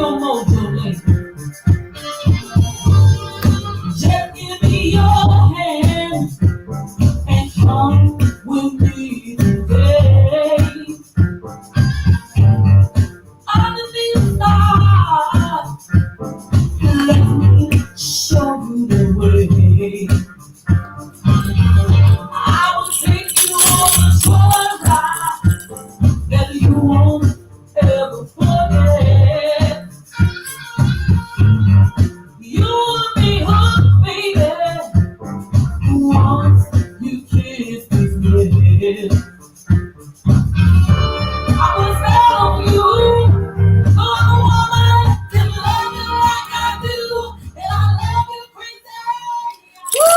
your mojo link. Just give me your hand and come with me today. Underneath the stars, let me show you the way. I will take you on a short ride that you won't ever forget. You will be hooked, baby, once you kiss this lips. I will tell you, no other woman can love you like I do, and I love you crazy. Woo!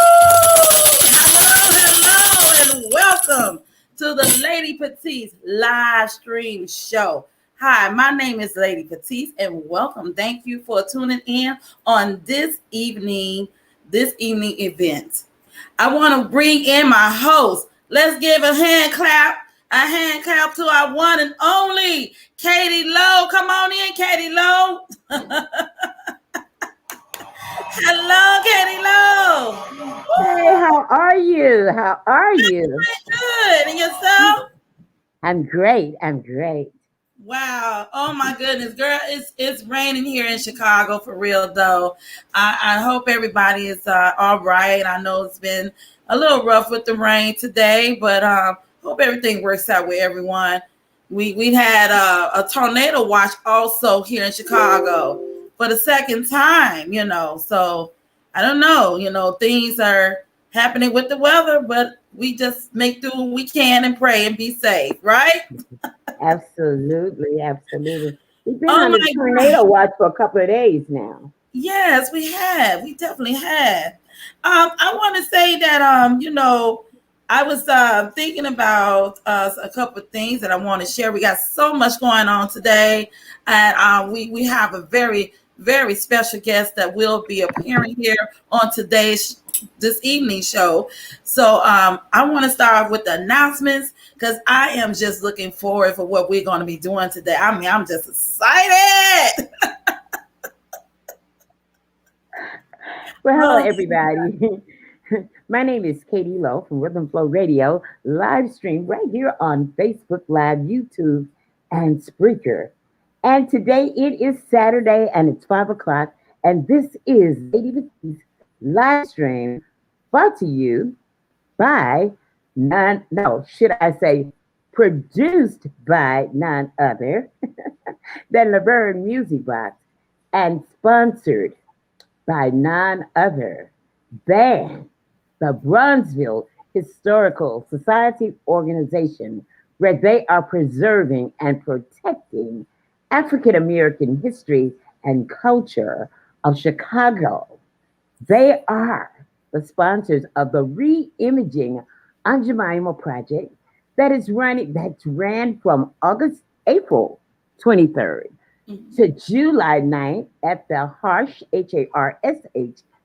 Hello, and welcome to the Lady Patice live stream show. Hi, my name is Lady Patice, and welcome. Thank you for tuning in on this evening event. I want to bring in my host. Let's give a hand clap to our one and only Katie Lowe. Come on in, Katie Lowe. Hello, Katie Lowe. Hey, how are you? How are you? Good. And yourself? I'm great. Wow. Oh my goodness, girl, it's raining here in Chicago for real though. I hope everybody is all right. I know it's been a little rough with the rain today, but hope everything works out with everyone. We had a tornado watch also here in Chicago for the second time, so I don't know, things are happening with the weather, but we just make do what we can and pray and be safe, right? Absolutely. We've been on a tornado watch for a couple of days now. Yes, we have. We definitely have. I want to say that I was thinking about a couple of things that I want to share. We got so much going on today, and we have a very, very special guest that will be appearing here on this evening show. So I want to start with the announcements because I am just looking forward for what we're going to be doing today. I mean, I'm just excited. Well, hello, everybody. My name is Katie Lowe from Rhythm Flow Radio, live stream right here on Facebook Live, YouTube, and Spreaker. And today it is Saturday and it's 5 o'clock. And this is Lady Patice live stream brought to you by produced by none other than Lavernemusic Box and sponsored by none other than the Bronzeville Historical Society organization, where they are preserving and protecting African American history and culture of Chicago. They are the sponsors of the re-imaging Jemima project that ran from April 23rd to July 9th at the Harsh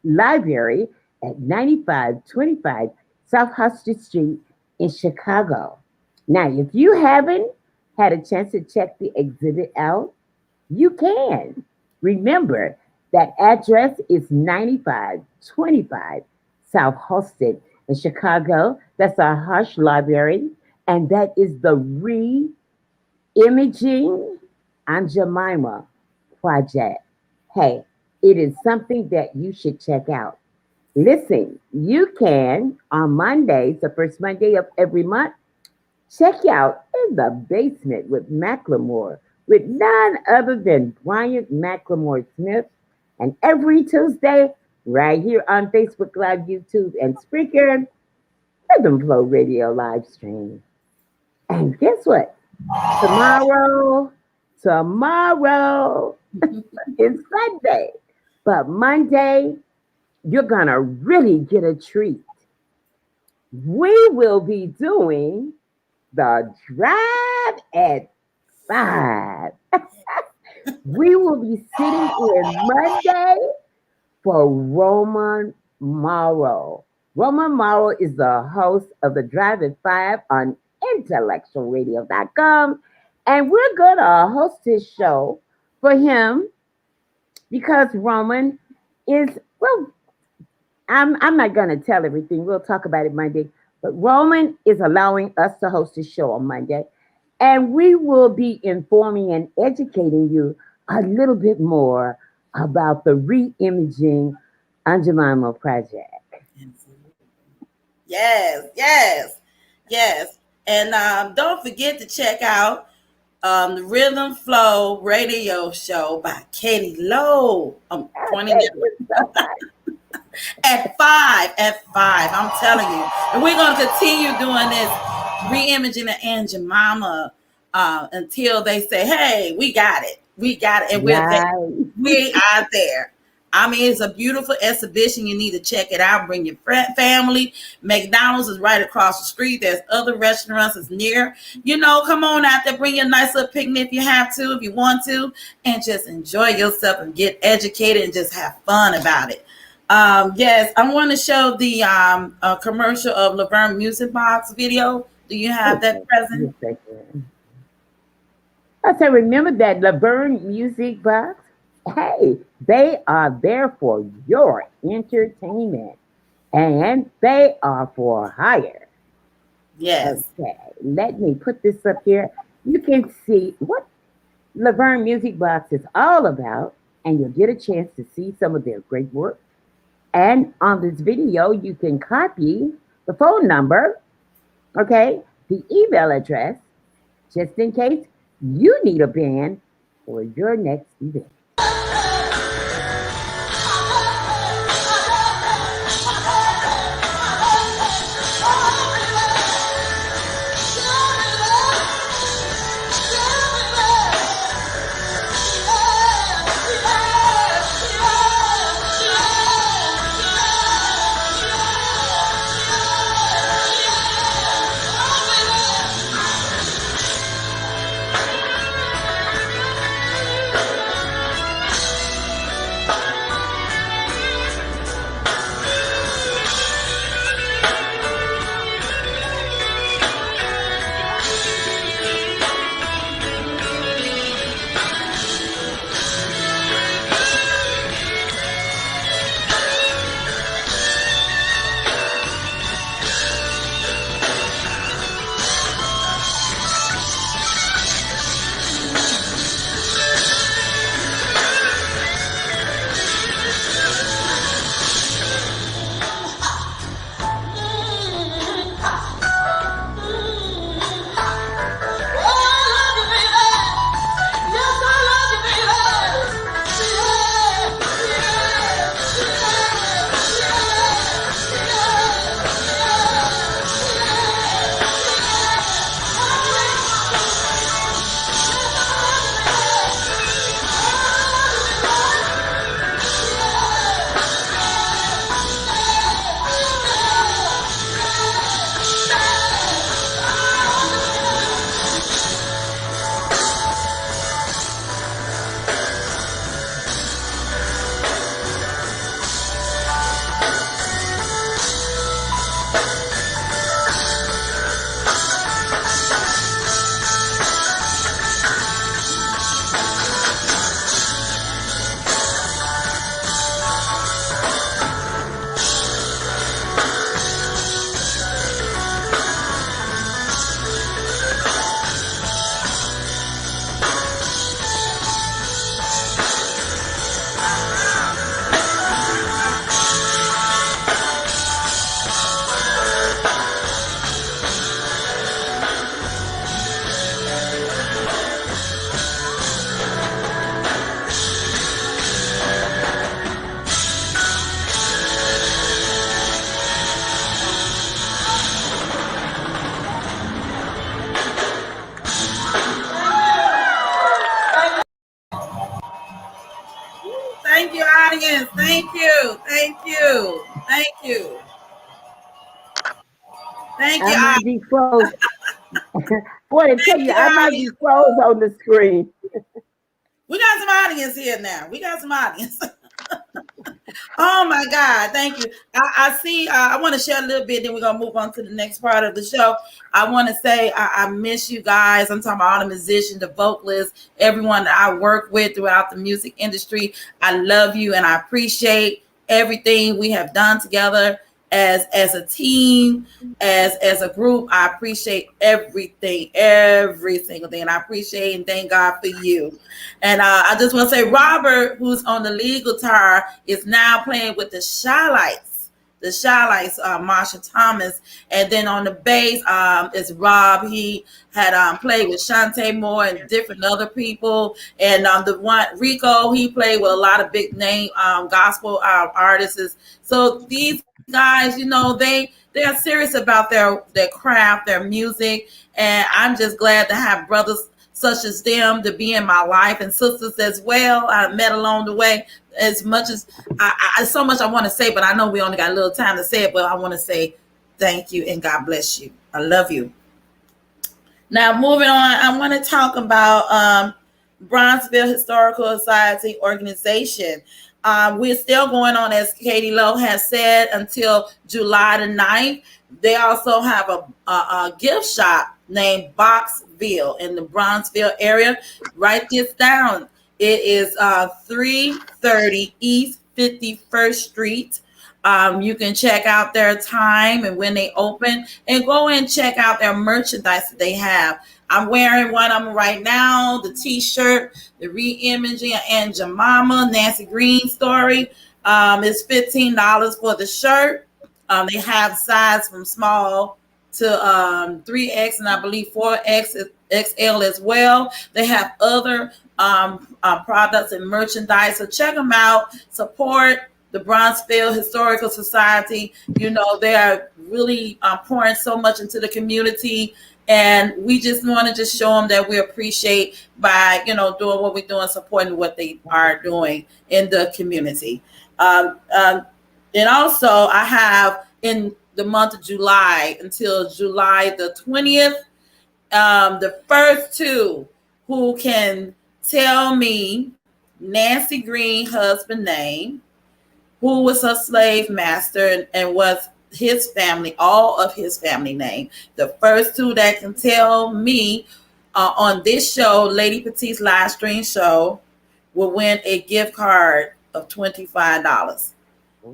Library at 9525 South Huston Street in Chicago. Now, if you haven't had a chance to check the exhibit out, you can. Remember, that address is 9525 South Huston in Chicago. That's our Harsh Library, and that is the re-imaging Jemima project. Hey, it is something that you should check out. Listen, you can on Mondays, the first Monday of every month, check out In the Basement with Macklemore, with none other than Bryant Macklemore Smith. And every Tuesday, right here on Facebook Live, YouTube, and Spreaker, Rhythm Flow Radio live stream. And guess what? Tomorrow is Sunday. But Monday, you're going to really get a treat. We will be doing the Drive at 5. We will be sitting in Monday for Roman Morrow. Roman Morrow is the host of the Drive at 5 on intellectualradio.com. And we're going to host his show for him because Roman is, well, I'm not going to tell everything. We'll talk about it Monday. But Roman is allowing us to host a show on Monday. And we will be informing and educating you a little bit more about the re-imaging Jemima project. Yes, yes, yes. And don't forget to check out the Rhythm Flow radio show by Katie Lowe. Thank you so much. At 5. I'm telling you. And we're going to continue doing this re-imaging of Aunt Jemima until they say, hey, we got it. We got it. And we're there. Right. We are there. I mean, it's a beautiful exhibition. You need to check it out. Bring your family. McDonald's is right across the street. There's other restaurants that's near. Come on out there. Bring your nice little picnic if you have to, if you want to, and just enjoy yourself and get educated and just have fun about it. Yes, I want to show the commercial of Lavernemusic Box video. Do you have that present? Yes, I can. I said, remember that Lavernemusic Box? Hey, they are there for your entertainment, and they are for hire. Yes. Okay, let me put this up here. You can see what Lavernemusic Box is all about, and you'll get a chance to see some of their great work. And on this video, you can copy the phone number, okay, the email address, just in case you need a band for your next event. Thank you, audience. Thank you. Thank you. Thank you. Thank you, I might audience. be froze. Boy, to tell Thank you, you, I might be audience. froze on the screen. We got some audience here now. We got some audience. Oh my God, thank you. I see. I want to share a little bit, then we're gonna move on to the next part of the show. I want to say I miss you guys. I'm talking about all the musicians, the vocalists, everyone that I work with throughout the music industry. I love you, and I appreciate everything we have done together as a team, as a group. I appreciate everything, every single thing, and I appreciate and thank God for you. And I just want to say, Robert, who's on the lead guitar, is now playing with the Shy Lights. The Shy Lights, Marsha Thomas. And then on the bass is Rob. He had played with Shantae Moore and different other people. And the one, Rico, he played with a lot of big name gospel artists. So these guys, you know, they are serious about their craft, their music. And I'm just glad to have brothers such as them to be in my life, and sisters as well I met along the way. As much as so much I want to say, but I know we only got a little time to say it, but I want to say thank you and God bless you. I love you. Now moving on, I want to talk about Bronzeville Historical Society organization. We're still going on, as Katie Lowe has said, until July the 9th. They also have a gift shop named Boxville in the Bronzeville area. Write this down. It is 330 East 51st Street. You can check out their time and when they open, and go and check out their merchandise that they have. I'm wearing one of them right now, the t-shirt, the re-imaging of Aunt Jemima, Nancy Green story. It's $15 for the shirt. They have size from small to 3X and I believe 4X XL as well. They have other products and merchandise. So check them out. Support the Bronzeville Historical Society. You know, they are really pouring so much into the community. And we just want to just show them that we appreciate by, you know, doing what we're doing, supporting what they are doing in the community. And also I have in the month of July until July the 20th, the first two who can tell me Nancy Green husband name, who was her slave master and was his family, all of his family name. The first two that can tell me on this show, Lady Patice live stream show, will win a gift card of $25.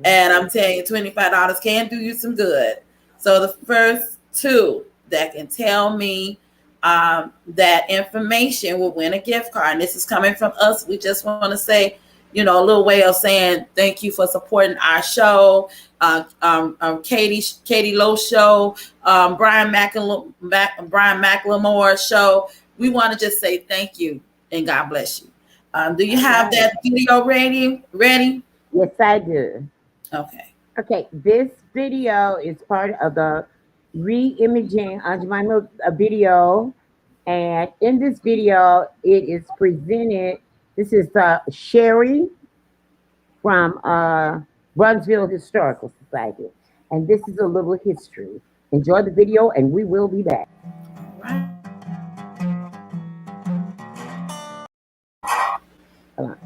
And I'm telling you, $25 can do you some good. So the first two that can tell me that information will win a gift card. And this is coming from us. We just want to say, you know, a little way of saying thank you for supporting our show, Katie Lowe show, Brian McLemore show. We want to just say thank you and God bless you. Do you have that video ready? Yes, I do. Okay. Okay, this video is part of the re-imaging Jemima video. And in this video, it is presented. This is Sherry from Bronzeville Historical Society. And this is a little history. Enjoy the video, and we will be back. All right. Hold on.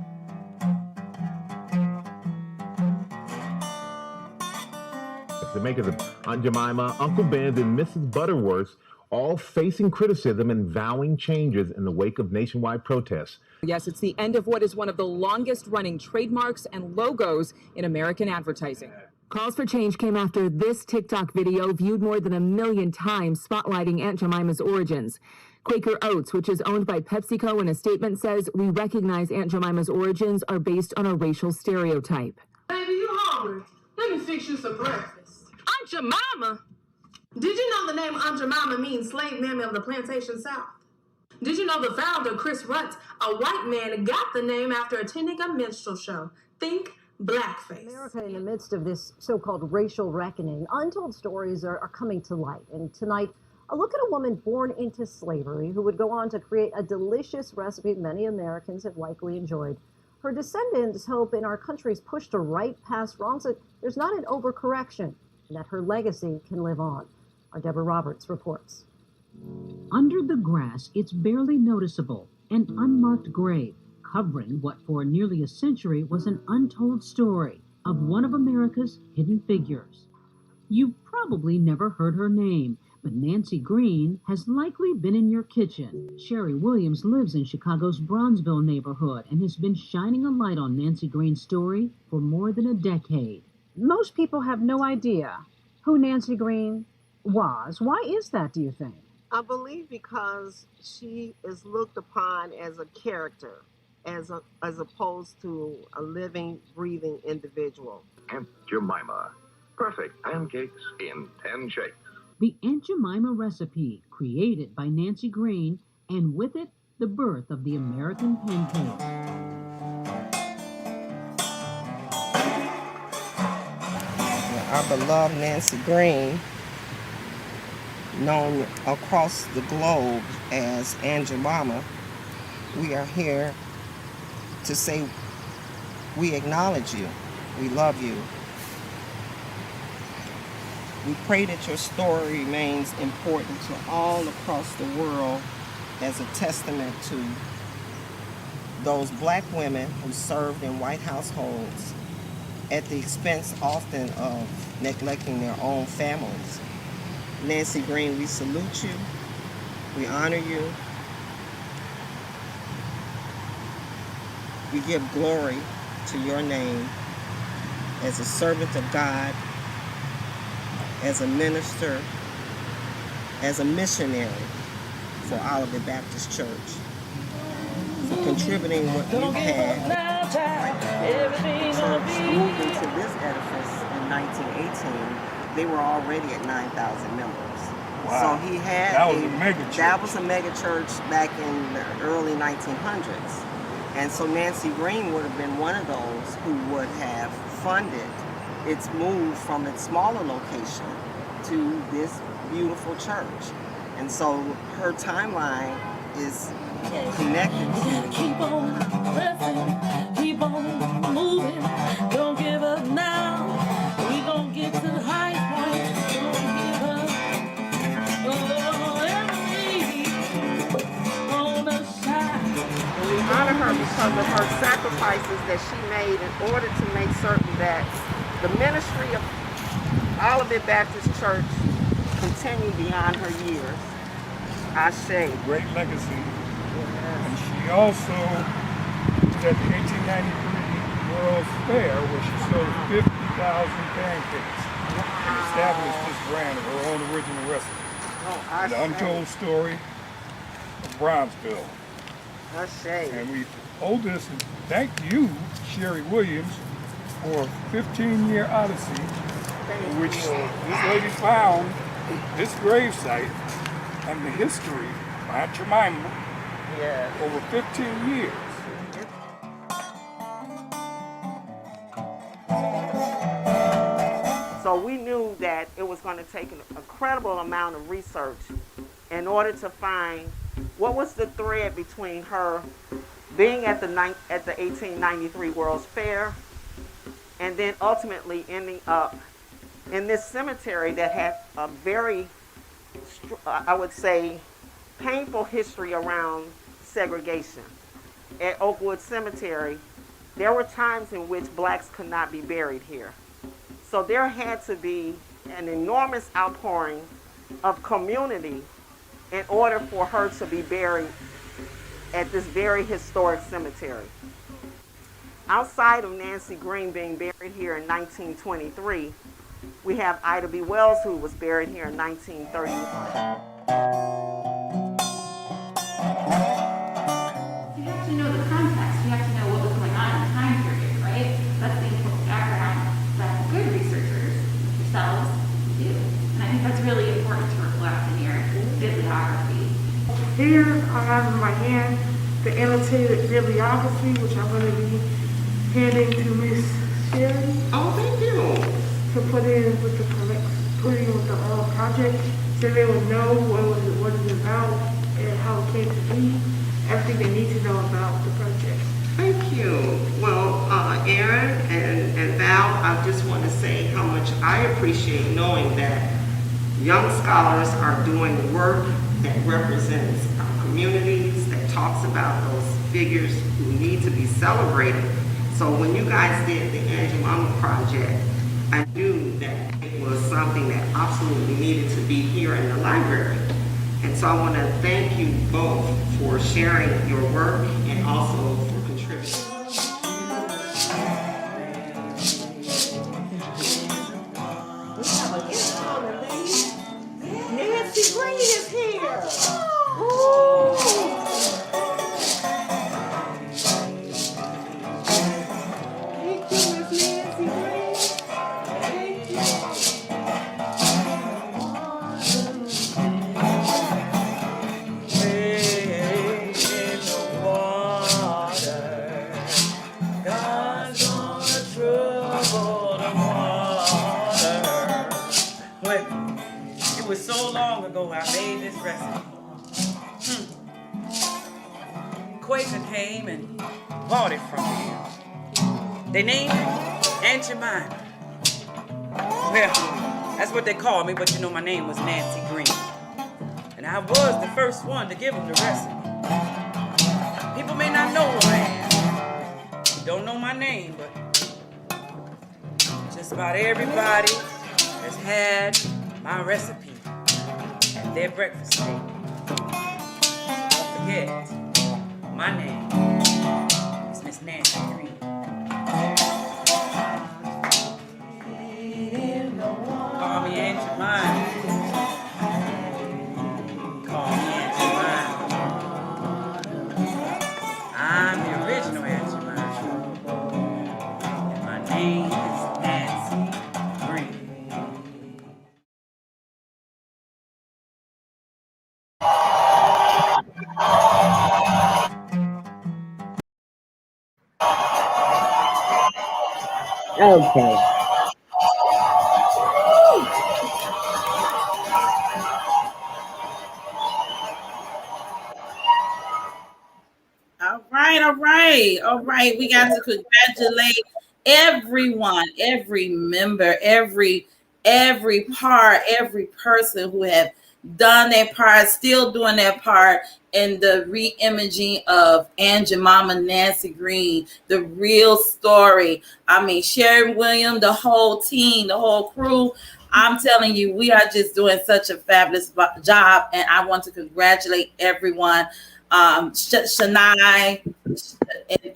The makers of Aunt Jemima, Uncle Ben, and Mrs. Butterworth, all facing criticism and vowing changes in the wake of nationwide protests. Yes, it's the end of what is one of the longest running trademarks and logos in American advertising. Calls for change came after this TikTok video viewed more than 1 million times, spotlighting Aunt Jemima's origins. Quaker Oats, which is owned by PepsiCo, in a statement says, "We recognize Aunt Jemima's origins are based on a racial stereotype." Baby, you hungry? Let me fix you some breakfast. Aunt Jemima? Did you know the name Aunt Jemima means slave mammy of the plantation South? Did you know the founder, Chris Runtz, a white man, got the name after attending a minstrel show? Think blackface. America, in the midst of this so-called racial reckoning, untold stories are coming to light. And tonight, a look at a woman born into slavery who would go on to create a delicious recipe many Americans have likely enjoyed. Her descendants hope in our country's push to right past wrongs that there's not an overcorrection and that her legacy can live on. Our Deborah Roberts reports. Under the grass, it's barely noticeable, an unmarked grave, covering what for nearly a century was an untold story, of one of America's hidden figures. You've probably never heard her name, but Nancy Green has likely been in your kitchen. Sherry Williams lives in Chicago's Bronzeville neighborhood and has been shining a light on Nancy Green's story for more than a decade. Most people have no idea who Nancy Green was. Why is that, do you think? I believe because she is looked upon as a character, as opposed to a living, breathing individual. Aunt Jemima. Perfect pancakes in 10 shakes. The Aunt Jemima recipe, created by Nancy Green, and with it, the birth of the American pancake. Our beloved Nancy Green, known across the globe as Aunt Jemima, we are here to say we acknowledge you, we love you. We pray that your story remains important to all across the world as a testament to those black women who served in white households at the expense often of neglecting their own families. Nancy Green, we salute you, we honor you, we give glory to your name as a servant of God, as a minister, as a missionary for Olivet Baptist Church, for contributing what you had. The church moved into this edifice in 1918. They were already at 9,000 members. Wow. So he had that was a mega church. That was a mega church back in the early 1900s. And so Nancy Green would have been one of those who would have funded its move from its smaller location to this beautiful church. And so her timeline is connected to keep on pressing, keep on moving, don't give up now. We gonna get to the high point, don't give up. Oh, every on the side. We honor her because of her sacrifices that she made in order to make certain that the ministry of Olivet Baptist Church continued beyond her years. Ashe. Great legacy. Yes. And she also was at the 1893 World's Fair where she sold 50,000 pancakes. Wow. And established this brand of her own original recipe. Oh, the untold story of Bronzeville. Ashe. And we owe this and thank you, Sherry Williams, for a 15-year odyssey in which this lady found this gravesite and the history of Aunt Jemima over 15 years. So we knew that it was going to take an incredible amount of research in order to find what was the thread between her being at the 1893 World's Fair and then ultimately ending up in this cemetery that had a very, I would say, painful history around segregation. At Oakwood Cemetery, there were times in which blacks could not be buried here. So there had to be an enormous outpouring of community in order for her to be buried at this very historic cemetery. Outside of Nancy Green being buried here in 1923, we have Ida B. Wells, who was buried here in 1931. You have to know the context. You have to know what was going on in the time period, right? That's the important background that good researchers, yourselves, do. And I think that's really important to reflect in your bibliography. Here I have in my hand the annotated bibliography, which I'm going to be handing to Miss Sherry. Oh, thank you. To put in with the project, so they would know what it's about and how it came to be, everything they need to know about the project. Thank you. Well, Aaron and Val, I just want to say how much I appreciate knowing that young scholars are doing work that represents our communities, that talks about those figures who need to be celebrated, So when you guys did the Angel Mama project, I knew that it was something that absolutely needed to be here in the library. And so I want to thank you both for sharing your work and also for contributing. We have a guest caller, ladies. Nancy Green is here. Ooh. Thank you, Miss Nancy Green. Thank you. It was so long ago I made this recipe. Quaker came and bought it from me. They named it Aunt Jemima. Well, that's what they called me, but you know my name was Nancy Green. And I was the first one to give them the recipe. People may not know who I am. You don't know my name, but just about everybody has had my recipe at their breakfast table. Don't forget, my name is Miss Nancy Green. Call me Aunt Jemima. Call me Aunt Jemima. I'm the original Aunt Jemima. And my name is Nancy Green. Okay. All right. We got to congratulate everyone, every member, every part, every person who have done their part, still doing their part in the re-imaging of Aunt Jemima Nancy Green, the real story. I mean, Sherry Williams, the whole team, the whole crew. I'm telling you, we are just doing such a fabulous job, and I want to congratulate everyone. Shania,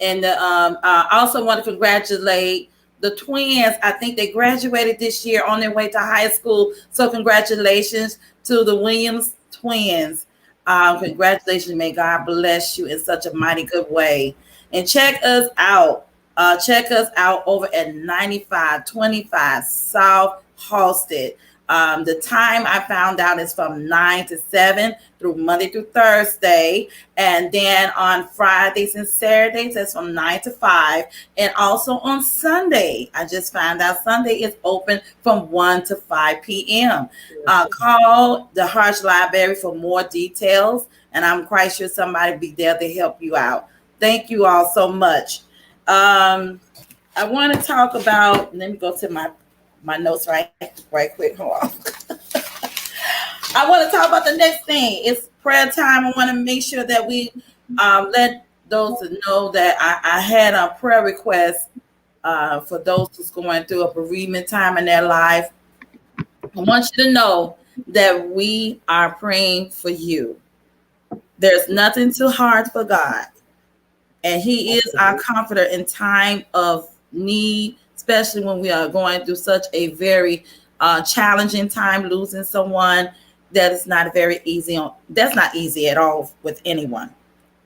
and I also want to congratulate the twins. I think they graduated this year on their way to high school. So congratulations to the Williams twins. Congratulations. May God bless you in such a mighty good way. And check us out. Check us out over at 9525 South Halsted. The time I found out is from 9 to 7 through Monday through Thursday. And then on Fridays and Saturdays, that's from 9 to 5. And also on Sunday, I just found out Sunday is open from 1 to 5 p.m. Call the Harsh Library for more details. And I'm quite sure somebody will be there to help you out. Thank you all so much. I want to talk about, let me go to my notes right quick. Hold on. I want to talk about the next thing. It's prayer time. I want to make sure that we let those know that I had a prayer request for those who's going through a bereavement time in their life. I want you to know that we are praying for you. There's nothing too hard for God. And He is our comforter in time of need, especially when we are going through such a very challenging time, losing someone. That is not very easy. That's not easy at all with anyone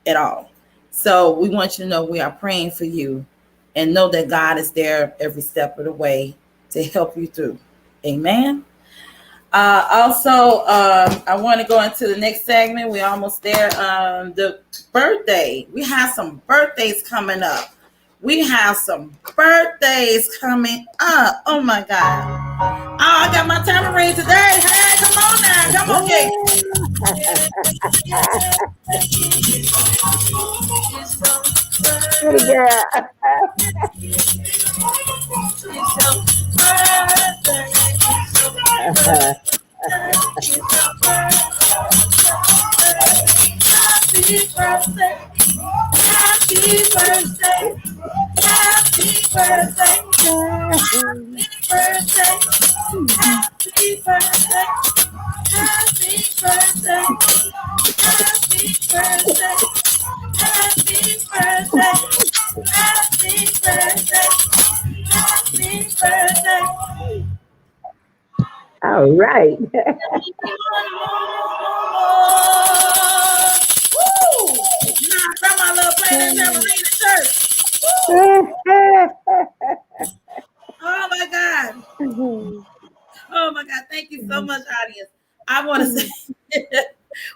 at all. So we want you to know we are praying for you and know that God is there every step of the way to help you through. Amen. Also, I want to go into the next segment. We're almost there. The birthday. We have some birthdays coming up. We have some birthdays coming up. Oh my God. Oh, I got my tambourine today. Hey, come on now. Come on, Jay. Pretty girl. Happy birthday. Happy birthday. Happy birthday. Happy birthday. Happy birthday. Happy birthday. Happy birthday. Happy birthday. Happy birthday. All right. Woo! Nah, grandma love playing that Carolina church. Oh my God. Oh my God. Thank you so much, audience. I want to say,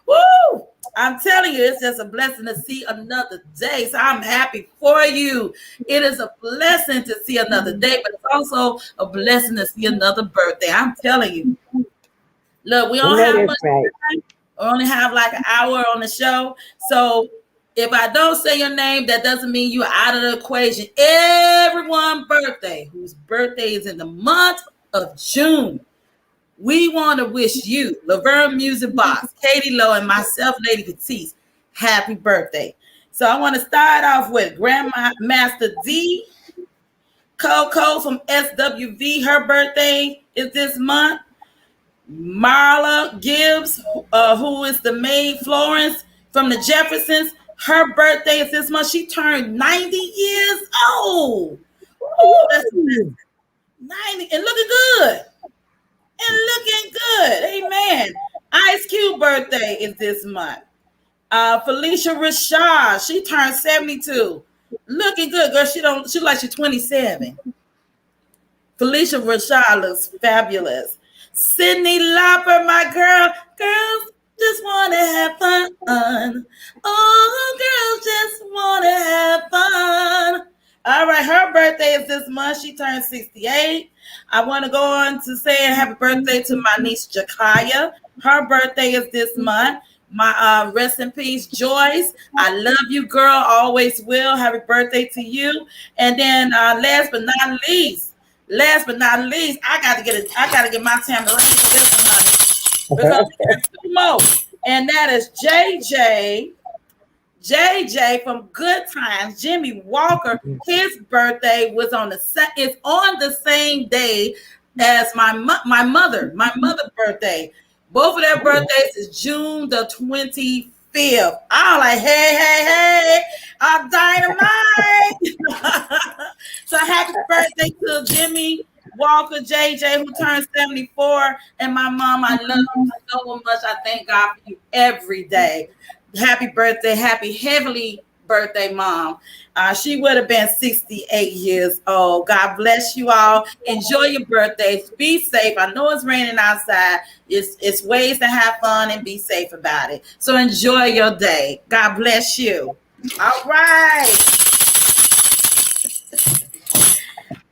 woo! I'm telling you, it's just a blessing to see another day. So I'm happy for you. It is a blessing to see another day, but it's also a blessing to see another birthday. I'm telling you. Look, we don't have much time. We only have like an hour on the show. So if I don't say your name, that doesn't mean you're out of the equation. Everyone's birthday, whose birthday is in the month of June, we want to wish you, Lavernemusic Box, Katie Lowe, and myself, Lady Patice, happy birthday. So I want to start off with Grandmaster D, Coco from SWV. Her birthday is this month. Marla Gibbs, who is the maid Florence from the Jeffersons. Her birthday is this month. She turned 90 years old. Oh, that's 90 and looking good. Amen. Ice Cube birthday is this month. Felicia Rashad, she turned 72. Looking good, girl. She like she's 27. Felicia Rashad looks fabulous. Sydney Lauper, my girl. Girls just want to have fun. Oh, girls just want to have fun. All right, her birthday is this month. She turned 68. I want to go on to say happy birthday to my niece Jakaya. Her birthday is this month. My rest in peace, Joyce. I love you, girl. Always will. Happy birthday to you. And then last but not least, I gotta get my tambourine for this one, honey. Because there's two more, and that is JJ from Good Times, Jimmy Walker. His birthday was on the same day as my mother birthday. Both of their birthdays is June the 25th. I'm like, hey, I'm dynamite. So happy birthday to Jimmy Walker, JJ, who turned 74, and my mom. I love you so much. I thank God for you every day. Happy birthday, happy heavenly birthday, Mom. She would have been 68 years old. God bless you all. Enjoy your birthdays. Be safe. I know it's raining outside. It's ways to have fun and be safe about it. So enjoy your day. God bless you. All right.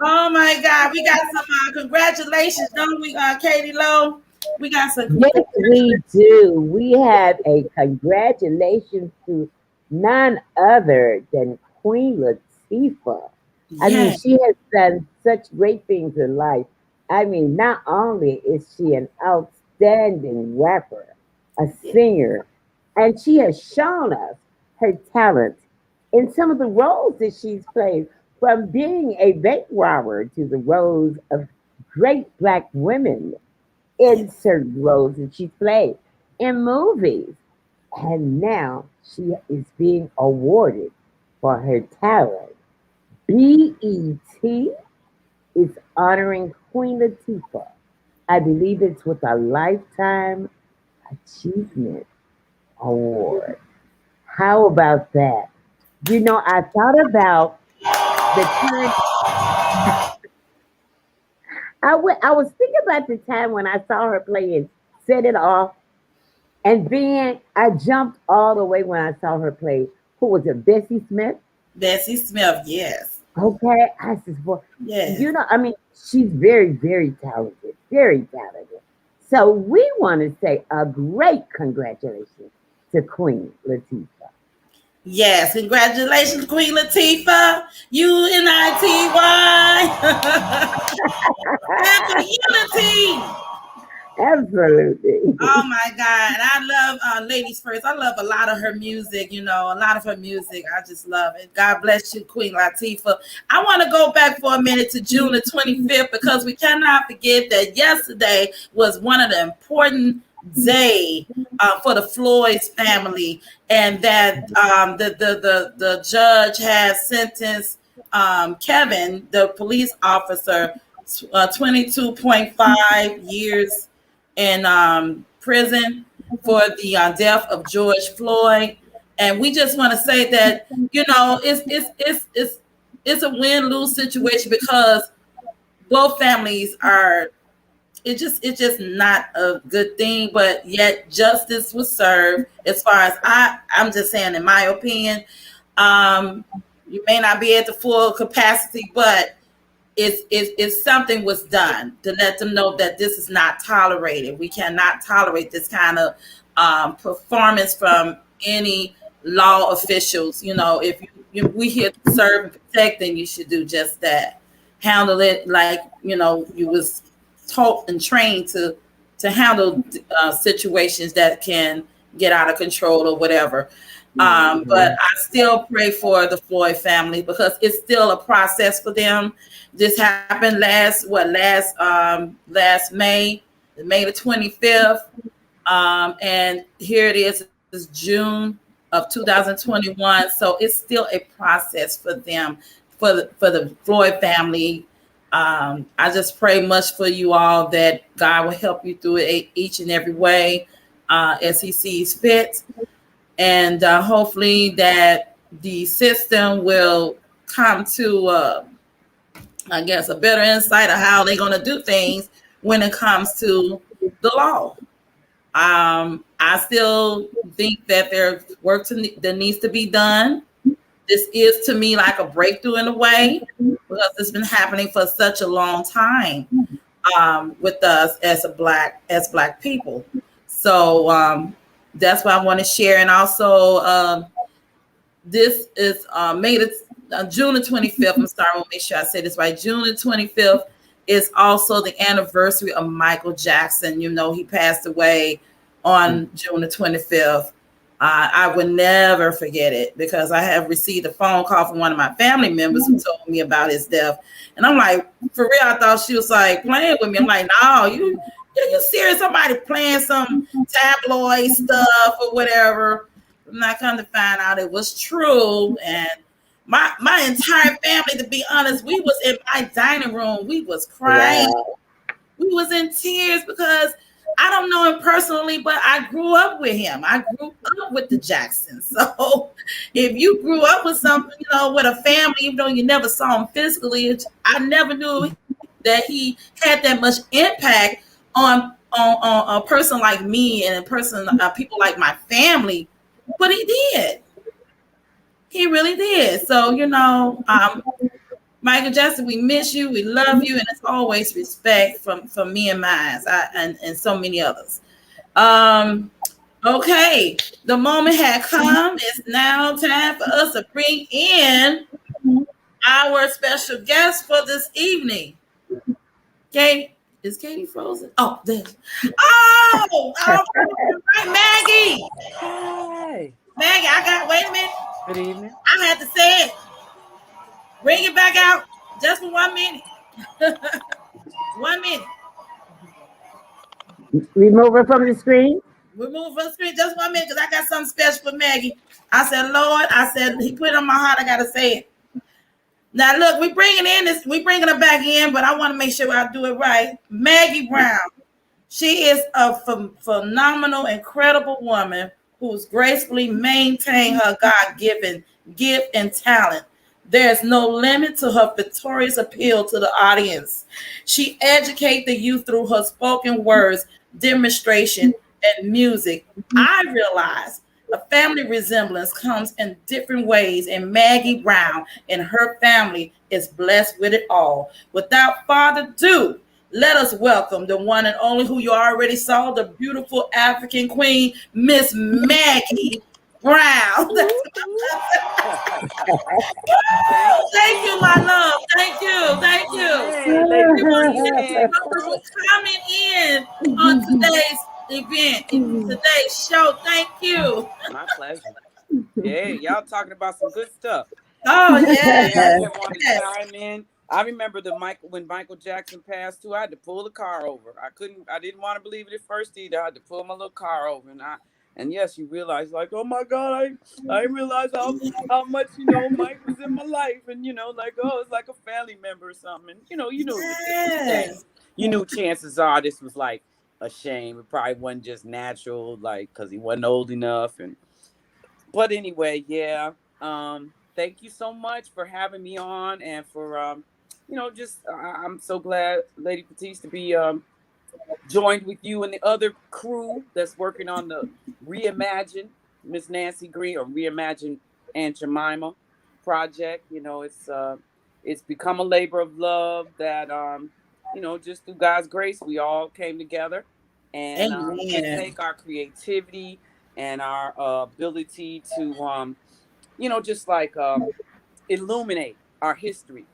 Oh my God, we got some congratulations, don't we, Katie Lowe? We got some. Yes, we do. We have a congratulations to none other than Queen Latifah. Yes. I mean, she has done such great things in life. I mean, not only is she an outstanding rapper, a singer, and she has shown us her talent in some of the roles that she's played, from being a bank robber to the roles of great Black women in certain roles that she played in movies. And now she is being awarded for her talent. BET is honoring Queen Latifah. I believe it's with a Lifetime Achievement Award. How about that? You know, I thought about the time. I was thinking about the time when I saw her play in Set It Off, and then I jumped all the way when I saw her play. Who was it? Bessie Smith? Bessie Smith, yes. Okay, I said, well, yes. You know, I mean, she's very, very talented, very talented. So we want to say a great congratulations to Queen Latifah. Yes, congratulations, Queen Latifah. UNITY. Happy unity. Absolutely. Oh my God. And I love Ladies First. I love a lot of her music, a lot of her music. I just love it. God bless you, Queen Latifah. I want to go back for a minute to June the 25th because we cannot forget that yesterday was one of the important day for the Floyd's family, and that the judge has sentenced Kevin, the police officer, 22.5 years in prison for the death of George Floyd. And we just want to say that it's a win-lose situation because both families are. It's just not a good thing, but yet justice was served. As far as I'm just saying, in my opinion, you may not be at the full capacity, but it's something was done to let them know that this is not tolerated. We cannot tolerate this kind of performance from any law officials. If we here to serve and protect, then you should do just that. Handle it like you was taught and trained to handle situations that can get out of control or whatever. But I still pray for the Floyd family because it's still a process for them. This happened last May, May the 25th. And here it is, it's June of 2021. So it's still a process for them, for the Floyd family. I just pray much for you all that God will help you through it each and every way as he sees fit. And hopefully that the system will come to, I guess, a better insight of how they're going to do things when it comes to the law. I still think that there's work that needs to be done. This is to me like a breakthrough in a way because it's been happening for such a long time with us as black people. So that's what I want to share. And also this is June the 25th. I'm sorry, I want to make sure I say this right. June the 25th is also the anniversary of Michael Jackson. He passed away on June the 25th. I would never forget it because I have received a phone call from one of my family members who told me about his death. And I'm like, for real, I thought she was like playing with me. I'm like, no, you serious? Somebody playing some tabloid stuff or whatever. And I come to find out it was true. And my entire family, to be honest, we was in my dining room. We was crying. Wow. We was in tears because I don't know him personally, but I grew up with him. I grew up with the Jacksons. So if you grew up with something, with a family, even though you never saw him physically, I never knew that he had that much impact on a person like me and people like my family. But he did. He really did. So, Michael Jackson, we miss you, we love you, and it's always respect from me and mine, and so many others. Okay, the moment had come. It's now time for us to bring in our special guest for this evening. Katie, is Katie frozen? Oh, there. Oh, right, Maggie. Hi. Maggie, wait a minute. Good evening. I had to say it. Bring it back out just for 1 minute. 1 minute. Remove her from the screen. Remove from the screen just 1 minute because I got something special for Maggie. I said, Lord, he put it on my heart. I got to say it. Now, look, we bringing her back in, but I want to make sure I do it right. Maggie Brown. She is a phenomenal, incredible woman who's gracefully maintained her God-given gift and talent. There's no limit to her victorious appeal to the audience. She educates the youth through her spoken words, demonstration, and music. I realize a family resemblance comes in different ways, and Maggie Brown and her family is blessed with it all. Without further ado, let us welcome the one and only who you already saw, the beautiful African queen, Miss Maggie Brown. Thank you, my love. Thank you. Hey, Yeah, for coming in on today's event, today's show. Thank you. my pleasure. Yeah, y'all talking about some good stuff. Oh, yes. Yeah, I just want to Yes. chime in. I remember when Michael Jackson passed too. I had to pull the car over. I didn't want to believe it at first either. I had to pull my little car over, and yes, you realize like, oh my God, I realized how much Mike was in my life, and like, oh, it's like a family member or something. And you knew it was just a shame. Yes. You knew chances are this was like a shame. It probably wasn't just natural, like because he wasn't old enough. But anyway, yeah. Thank you so much for having me on, and for I'm so glad, Lady Patice, to be joined with you and the other crew that's working on the Reimagine Miss Nancy Green or Reimagine Aunt Jemima project. It's become a labor of love that just through God's grace we all came together and to Amen. take our creativity and our ability to just like illuminate our history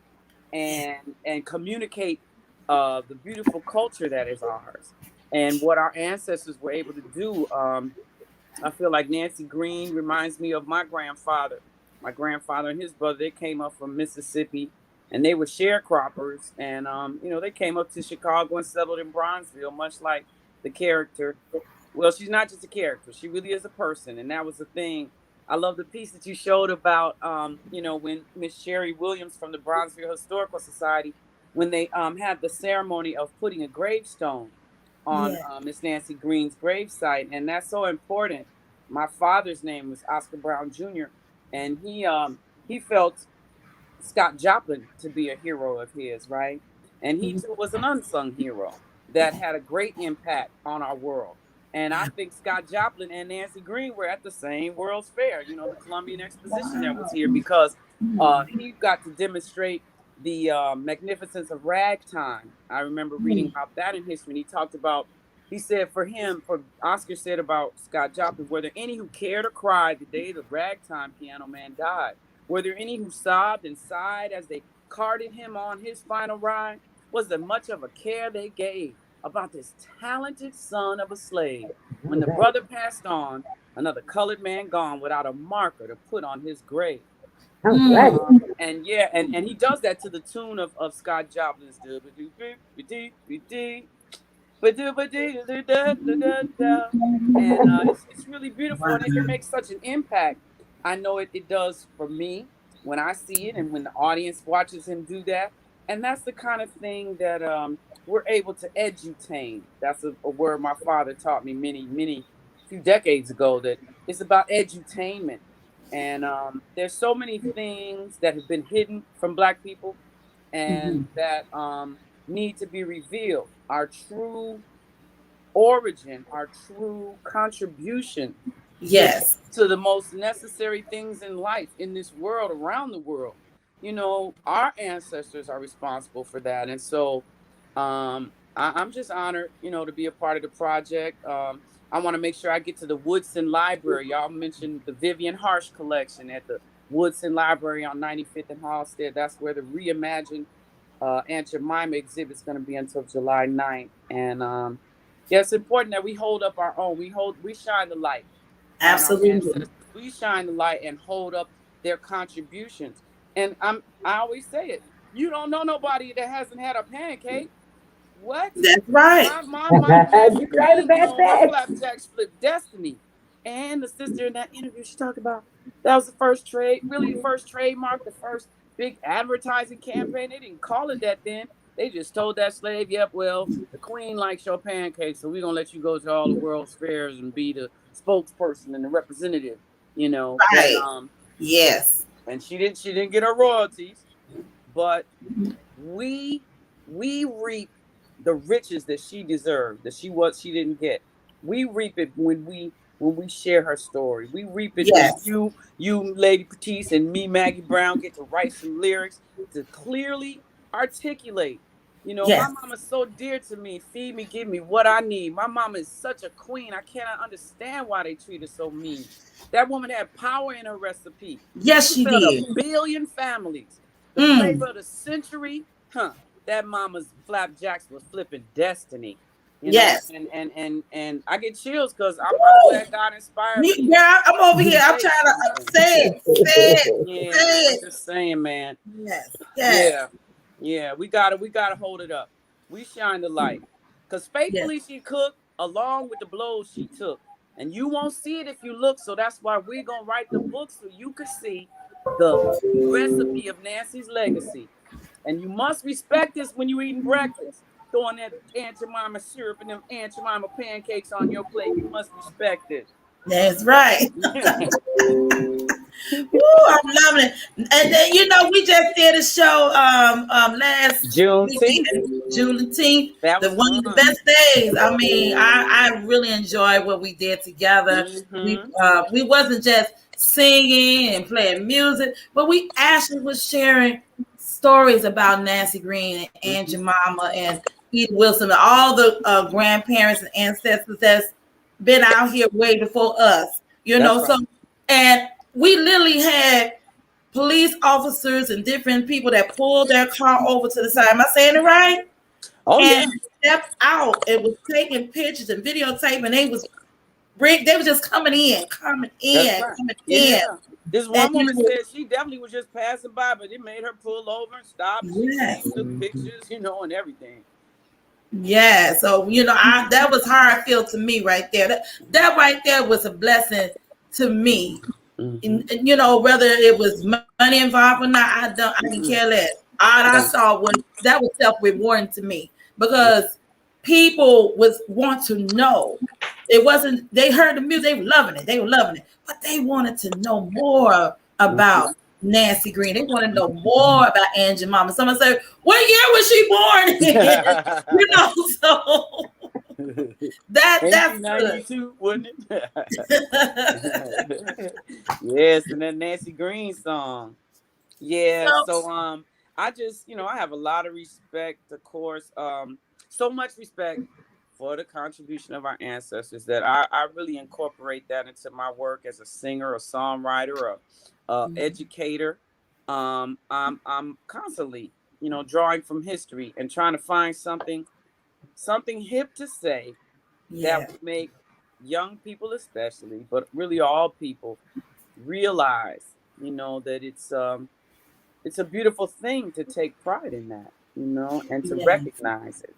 and communicate the beautiful culture that is ours and what our ancestors were able to do. I feel like Nancy Green reminds me of my grandfather. My grandfather and his brother, they came up from Mississippi, and they were sharecroppers. And they came up to Chicago and settled in Bronzeville, much like the character. Well, she's not just a character; she really is a person, and that was the thing. I love the piece that you showed about, when Miss Sherry Williams from the Bronzeville Historical Society, when they had the ceremony of putting a gravestone on Yeah. Miss Nancy Green's gravesite, and that's so important. My father's name was Oscar Brown Jr., and he felt Scott Joplin to be a hero of his, right? And he too was an unsung hero that had a great impact on our world. And I think Scott Joplin and Nancy Green were at the same World's Fair, the Columbian Exposition that was here, because he got to demonstrate the magnificence of ragtime. I remember reading about that in history. And he said for Oscar said about Scott Joplin, were there any who cared or cried the day the ragtime piano man died? Were there any who sobbed and sighed as they carted him on his final ride? Was there much of a care they gave about this talented son of a slave? When the brother passed on, another colored man gone without a marker to put on his grave. And he does that to the tune of Scott Joplin's and it's really beautiful, and it makes such an impact. I know it does for me when I see it and when the audience watches him do that. And that's the kind of thing that we're able to edutain. That's a word my father taught me many few decades ago, that it's about edutainment. And there's so many things that have been hidden from Black people and that need to be revealed. Our true origin, our true contribution Yes. to the most necessary things in life, in this world, around the world. Our ancestors are responsible for that. And so I'm just honored, to be a part of the project. I want to make sure I get to the Woodson Library. Y'all mentioned the Vivian Harsh collection at the Woodson Library on 95th and Halstead. That's where the Reimagine Aunt Jemima exhibit is going to be until July 9th. And it's important that we hold up our own. We shine the light. Absolutely. We shine the light and hold up their contributions. And I always say it. You don't know nobody that hasn't had a pancake. What? That's right. My You right about that. flapjack split destiny. And the sister in that interview, she talked about that was the first trademark, the first big advertising campaign. They didn't call it that then. They just told that slave, yep, well, the queen likes your pancakes, so we're going to let you go to all the world's fairs and be the spokesperson and the representative, Right. But, yes. And she didn't get her royalties, but we reap the riches that she deserved, that she didn't get. We reap it when we share her story. We reap it when you, Lady Patice, and me, Maggie Brown, get to write some lyrics to clearly articulate. My mama's so dear to me. Feed me, give me what I need. My mama is such a queen. I cannot understand why they treat her so mean. That woman had power in her recipe. Yes, she fed did. 1 billion families. The flavor of the century, that mama's flapjacks was flipping destiny. You know, Yes. and I get chills because I'm glad God inspired me. Yeah, I'm over here. I'm trying to say it. Yeah, Say I'm it. just saying, man. Yes. Yes. Yeah. We gotta hold it up. We shine the light. Cause Yes. faithfully she cooked along with the blows she took. And you won't see it if you look. So that's why we're gonna write the book so you can see the recipe of Nancy's legacy. And you must respect this when you're eating breakfast. Throwing that Aunt Jemima syrup and them Aunt Jemima pancakes on your plate. You must respect this. That's right. Ooh, I'm loving it. And then we just did a show last Juneteenth. Juneteenth. That was One of the best days. I mean, I really enjoyed what we did together. We wasn't just singing and playing music, but we actually was sharing stories about Nancy Green and Aunt Jemima and Edith Wilson and all the grandparents and ancestors that's been out here way before us. Right. So and we literally had police officers and different people that pulled their car over to the side. Am I saying it right? Oh, and stepped out and was taking pictures and videotaping. They was just coming in. This one woman said she definitely was just passing by, but it made her pull over and stop. Yes. She took pictures, and everything. Yeah, so that was how I feel to me right there. That right there was a blessing to me. And, whether it was money involved or not, I can care less. All I saw was that was self-rewarding to me because people want to know. It wasn't, they heard the music, they were loving it, but they wanted to know more about Nancy Green. They want to know more about Aunt Jemima. Someone said, "What year was she born?" So that's 92, wasn't it? Yes, and that Nancy Green song. Yeah, so I just, I have a lot of respect, of course, so much respect for the contribution of our ancestors that I really incorporate that into my work as a singer, a songwriter, a educator. I'm constantly, drawing from history and trying to find something hip to say that would make young people especially, but really all people realize, that it's a beautiful thing to take pride in that, and to recognize it.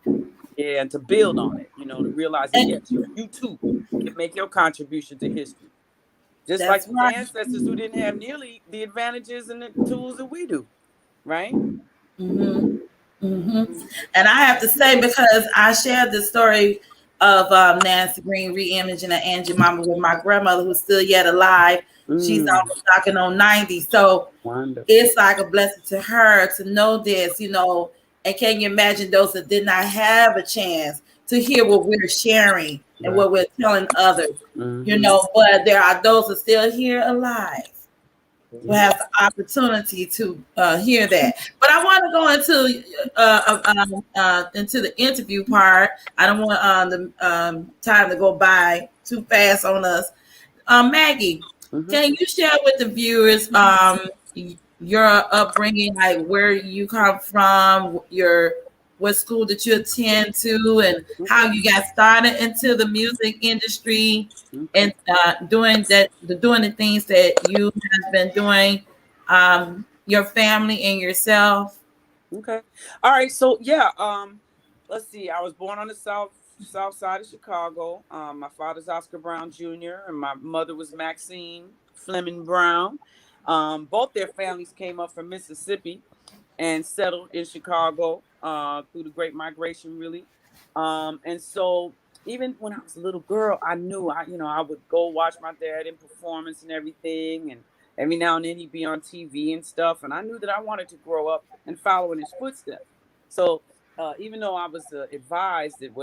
Yeah, and to build on it, to realize that yes, you too can make your contribution to history. Just like the ancestors who didn't have nearly the advantages and the tools that we do, right? And I have to say, because I shared the story of Nancy Green re-imaging of Aunt Jemima with my grandmother, who's still yet alive. She's almost knocking on 90. So it's like a blessing to her to know this, and can you imagine those that did not have a chance to hear what we're sharing and what we're telling others, but there are those that still here alive who have the opportunity to hear that. But I want to go into the interview part. I don't want the time to go by too fast on us. Maggie, can you share with the viewers your upbringing, like where you come from, what school did you attend to, and how you got started into the music industry and doing the things that you have been doing, your family and yourself? Okay. All right. So let's see. I was born on the south side of Chicago. My father's Oscar Brown Jr. and my mother was Maxine Fleming Brown. Both their families came up from Mississippi and settled in Chicago through the Great Migration, really. And so even when I was a little girl, I knew I would go watch my dad in performance and everything, and every now and then he'd be on TV and stuff, and I knew that I wanted to grow up and follow in his footsteps. So even though I was advised that,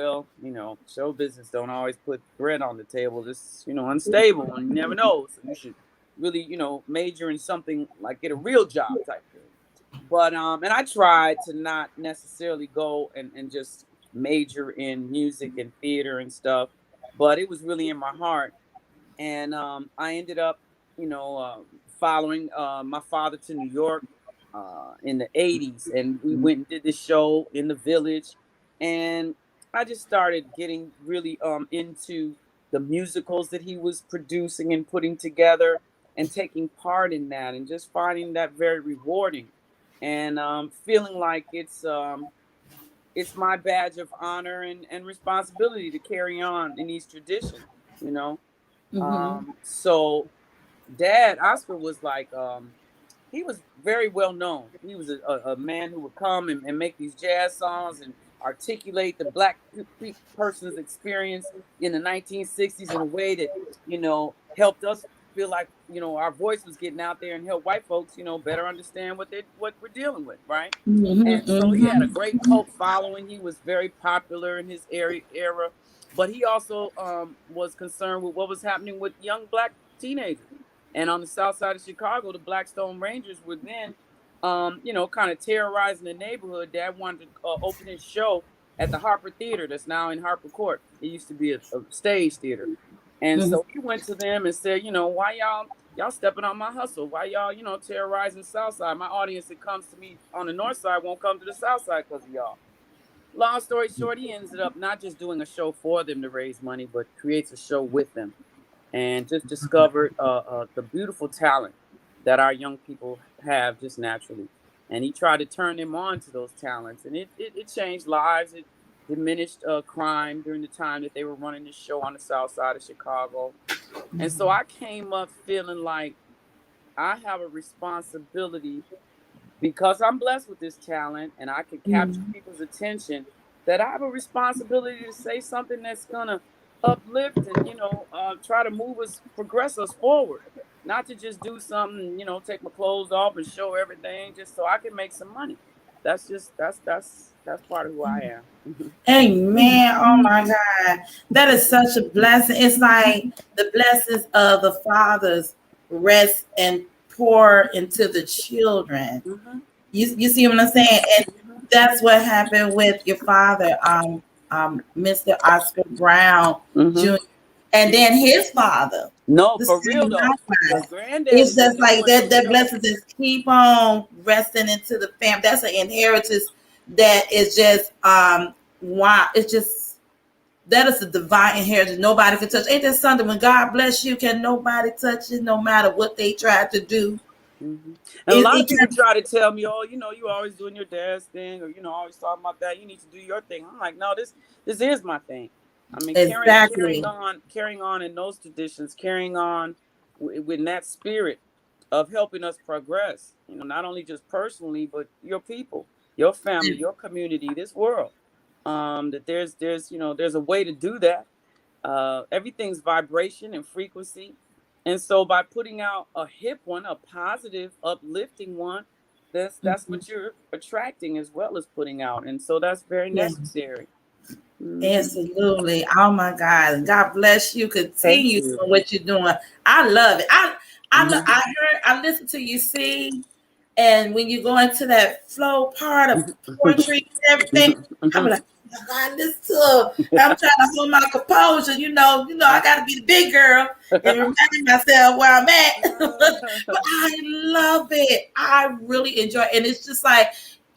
show business don't always put bread on the table, it's unstable and you never know, so you should really major in something like get a real job type thing. But and I tried to not necessarily go and just major in music and theater and stuff, but it was really in my heart. And I ended up, following my father to New York in the 80s, and we went and did this show in the village, and I just started getting really into the musicals that he was producing and putting together and taking part in that, and just finding that very rewarding, and feeling like it's my badge of honor and responsibility to carry on in these traditions, you know. So Dad Oscar was like he was very well known. He was a man who would come and make these jazz songs and articulate the black person's experience in the 1960s in a way that, you know, helped us feel like, you know, our voice was getting out there and help white folks, you know, better understand what we're dealing with, right? And so he had a great cult following. He was very popular in his era, but he also was concerned with what was happening with young black teenagers. And on the south side of Chicago, the Blackstone Rangers were then, you know, kind of terrorizing the neighborhood. Dad wanted to open his show at the Harper Theater that's now in Harper Court. It used to be a stage theater. And so he went to them and said, you know, why y'all stepping on my hustle? Why y'all, you know, terrorizing the south side? My audience that comes to me on the north side won't come to the south side because of y'all. Long story short, he ended up not just doing a show for them to raise money, but creates a show with them. And just discovered the beautiful talent that our young people have just naturally. And he tried to turn them on to those talents. And it changed lives. It diminished crime during the time that they were running this show on the south side of Chicago. And so I came up feeling like I have a responsibility, because I'm blessed with this talent and I can capture people's attention, that I have a responsibility to say something that's going to uplift and, you know, try to move us, progress us forward. Not to just do something, you know, take my clothes off and show everything just so I can make some money. That's part of who I am. Amen. Oh my God. That is such a blessing. It's like the blessings of the fathers rest and pour into the children. You see what I'm saying? And that's what happened with your father, Mr. Oscar Brown Jr. And then his father. No, for real though. It's just like that blessings just keep on resting into the family. That's an inheritance that is just wow. It's just, that is a divine inheritance. Nobody can touch. Ain't that something? When God bless you, can nobody touch it, no matter what they try to do. And a lot of people try to tell me, oh, you know, you always doing your dad's thing, or, you know, always talking about that. You need to do your thing. I'm like, no, this is my thing. I mean, carrying on in those traditions, carrying on with that spirit of helping us progress, you know, not only just personally, but your people, your family, your community, this world. That there's you know, there's a way to do that. Everything's vibration and frequency. And so by putting out a hip one, a positive, uplifting one, that's what you're attracting as well as putting out. And so that's very necessary. Absolutely. Oh my God. God bless you. Continue doing what you're doing. I love it. I listened to you sing, and when you go into that flow part of poetry and everything, I'm like, oh God, listen to her. I'm trying to hold my composure. You know, I gotta be the big girl and remind myself where I'm at. But I love it. I really enjoy it. And it's just like,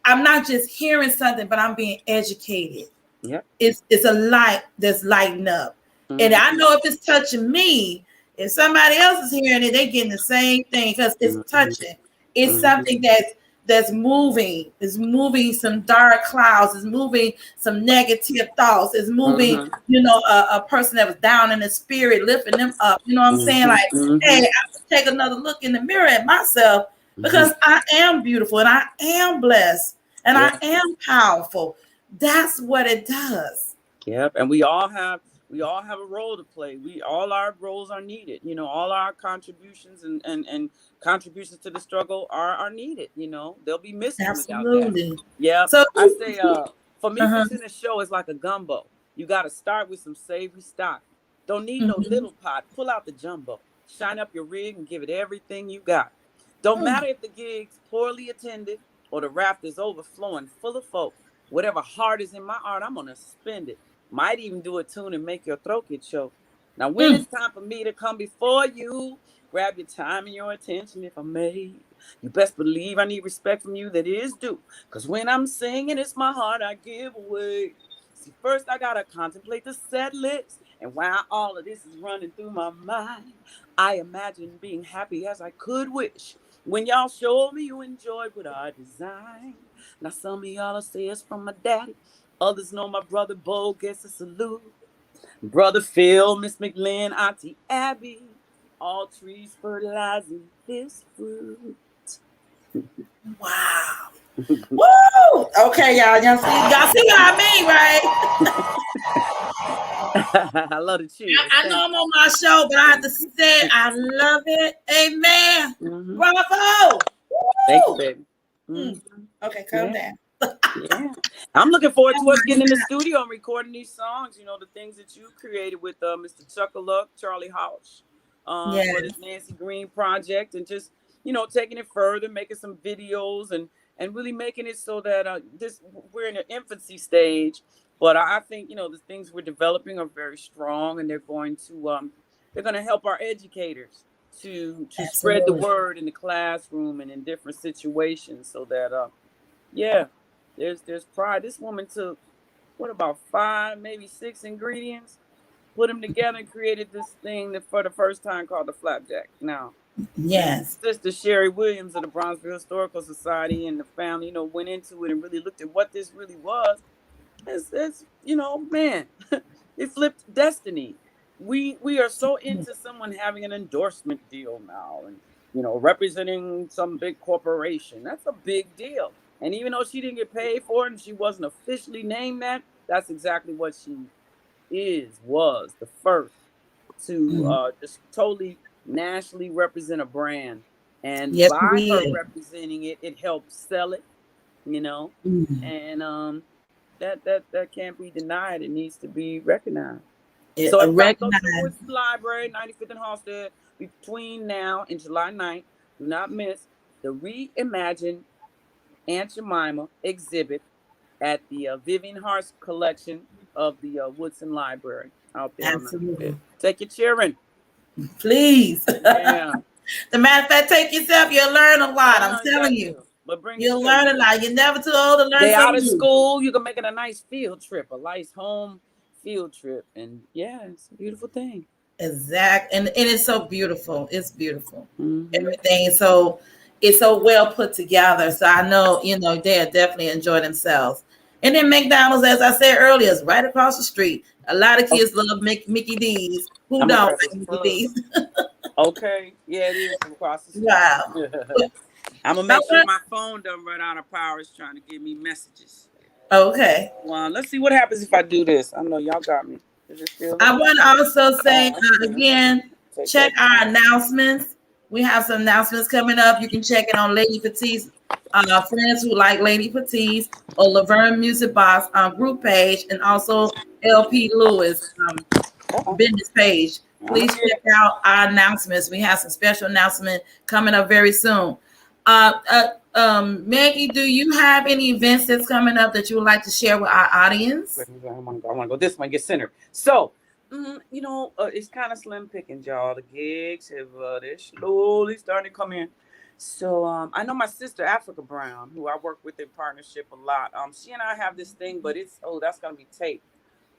I'm not just hearing something, but I'm being educated. Yeah, it's a light that's lighting up. And I know if it's touching me, if somebody else is hearing it, they getting the same thing, because it's touching. It's something that's moving. It's moving some dark clouds. It's moving some negative thoughts. It's moving, you know, a person that was down in the spirit, lifting them up. You know what I'm saying? Like, hey, I have to take another look in the mirror at myself, because I am beautiful and I am blessed and I am powerful. That's what it does. Yep. And we all have a role to play. All our roles are needed. You know, all our contributions and contributions to the struggle are needed. You know, they'll be missing without that. Yeah. So I say, for me, fixing a show is like a gumbo. You got to start with some savory stock. Don't need no little pot. Pull out the jumbo. Shine up your rig and give it everything you got. Don't matter if the gig's poorly attended or the raft is overflowing full of folk. Whatever heart is in my art, I'm going to spend it. Might even do a tune and make your throat get choked. Now, when it's time for me to come before you, grab your time and your attention, if I may. You best believe I need respect from you that is due. Cause when I'm singing, it's my heart I give away. See, first I gotta contemplate the set list. And while all of this is running through my mind, I imagine being happy as I could wish. When y'all showed me you enjoyed what I designed. Now some of y'all say it's from my daddy. Others know my brother Bo gets a salute. Brother Phil, Miss McLean, Auntie Abby. All trees fertilizing this fruit. Wow. Woo! Okay, y'all see what I mean, right? I love the cheers. I know I'm on my show, but I have to say I love it. Amen. Mm-hmm. Bravo. Thank you, baby. Mm-hmm. Okay, calm down. Yeah, I'm looking forward to us getting in the studio and recording these songs. You know, the things that you created with Mr. Chuckaluck, Charlie Hodge, for this Nancy Green project, and just, you know, taking it further, making some videos, and really making it so that we're in an infancy stage. But I think, you know, the things we're developing are very strong, and they're going to help our educators to spread the word in the classroom and in different situations, so that there's pride. This woman took about 5, maybe 6 ingredients, put them together and created this thing that for the first time called the flapjack. Now, Sister Sherry Williams of the Bronzeville Historical Society and the family, you know, went into it and really looked at what this really was. It's you know, man, it flipped destiny. We are so into someone having an endorsement deal now, and, you know, representing some big corporation. That's a big deal. And even though she didn't get paid for it and she wasn't officially named that, that's exactly what she was the first to just totally nationally represent a brand. And by her representing it, it helps sell it, you know, and that can't be denied. It needs to be recognized. So everybody go to the Woodson Library, 95th and Halstead, between now and July 9th. Do not miss the Reimagine Aunt Jemima exhibit at the Vivian Hart's collection of the Woodson Library out there. Absolutely. Take your cheering. Please. Yeah. The matter of fact, take yourself. You'll learn a lot. I'm telling you. But you'll learn a lot. You're never too old to learn something. They out of school. You can make it a nice field trip, a nice home field trip. And yeah, it's a beautiful thing. Exactly. And it's so beautiful. It's beautiful. Mm-hmm. Everything is so well put together. So I know, you know, they'll definitely enjoy themselves. And then McDonald's, as I said earlier, is right across the street. A lot of kids love Mickey D's. Who don't like Mickey D's? Okay. Yeah, it is across the street. Wow. I'm going to make sure my phone doesn't run out of power. It's trying to give me messages. Okay. Well, let's see what happens if I do this. I know y'all got me. I want to also say, again, check our announcements. We have some announcements coming up. You can check it on Lady Patice, Friends Who Like Lady Patice, or Lavernemusic Box group page, and also LP Lewis business page. Please check out our announcements. We have some special announcements coming up very soon. Maggie, do you have any events that's coming up that you would like to share with our audience? I want to go this one, get centered. So, you know, it's kind of slim pickings, y'all. The gigs have they're slowly starting to come in. So I know my sister Africa Brown, who I work with in partnership a lot. She and I have this thing, but that's gonna be taped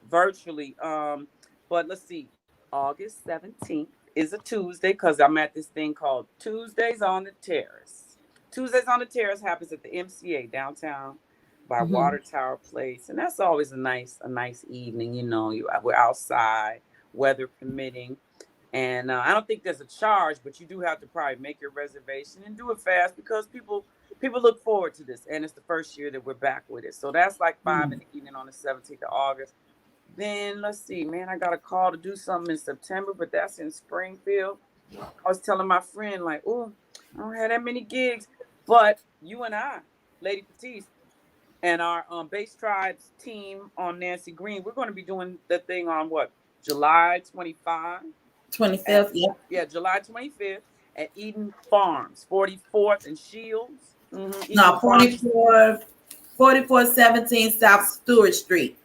virtually. But let's see, August 17th is a Tuesday, because I'm at this thing called Tuesdays on the Terrace. Tuesdays on the Terrace happens at the MCA downtown by Water Tower Place, and that's always a nice evening. You know, we're outside, weather permitting, and I don't think there's a charge, but you do have to probably make your reservation and do it fast, because people look forward to this, and it's the first year that we're back with it. So that's like 5 in the evening on the 17th of August. Then let's see, man, I got a call to do something in September, but that's in Springfield. I was telling my friend, like, oh, I don't have that many gigs, but you and I, Lady Patice, and our Bass Tribes team on Nancy Green, we're going to be doing the thing on July 25th, yeah, July 25th at Eden Farms, 44th and Shields. No, 4417 South Stewart Street.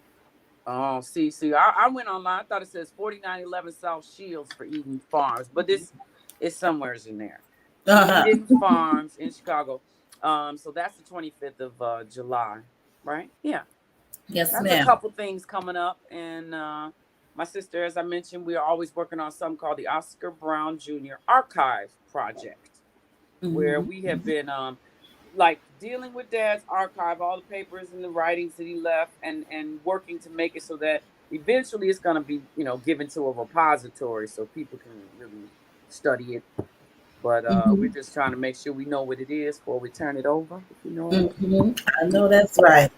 Oh, see, I went online. I thought it says 4911 South Shields for Eden Farms, but this is somewhere's in there. Eden Farms in Chicago. So that's the 25th of July, right? Yeah. Yes, That's ma'am. a couple things coming up. And my sister, as I mentioned, we are always working on something called the Oscar Brown Jr. Archive Project, where we have been like dealing with Dad's archive, all the papers and the writings that he left, and working to make it so that eventually it's going to be, given to a repository so people can really study it. But we're just trying to make sure we know what it is before we turn it over. If you know what I mean. I know that's right.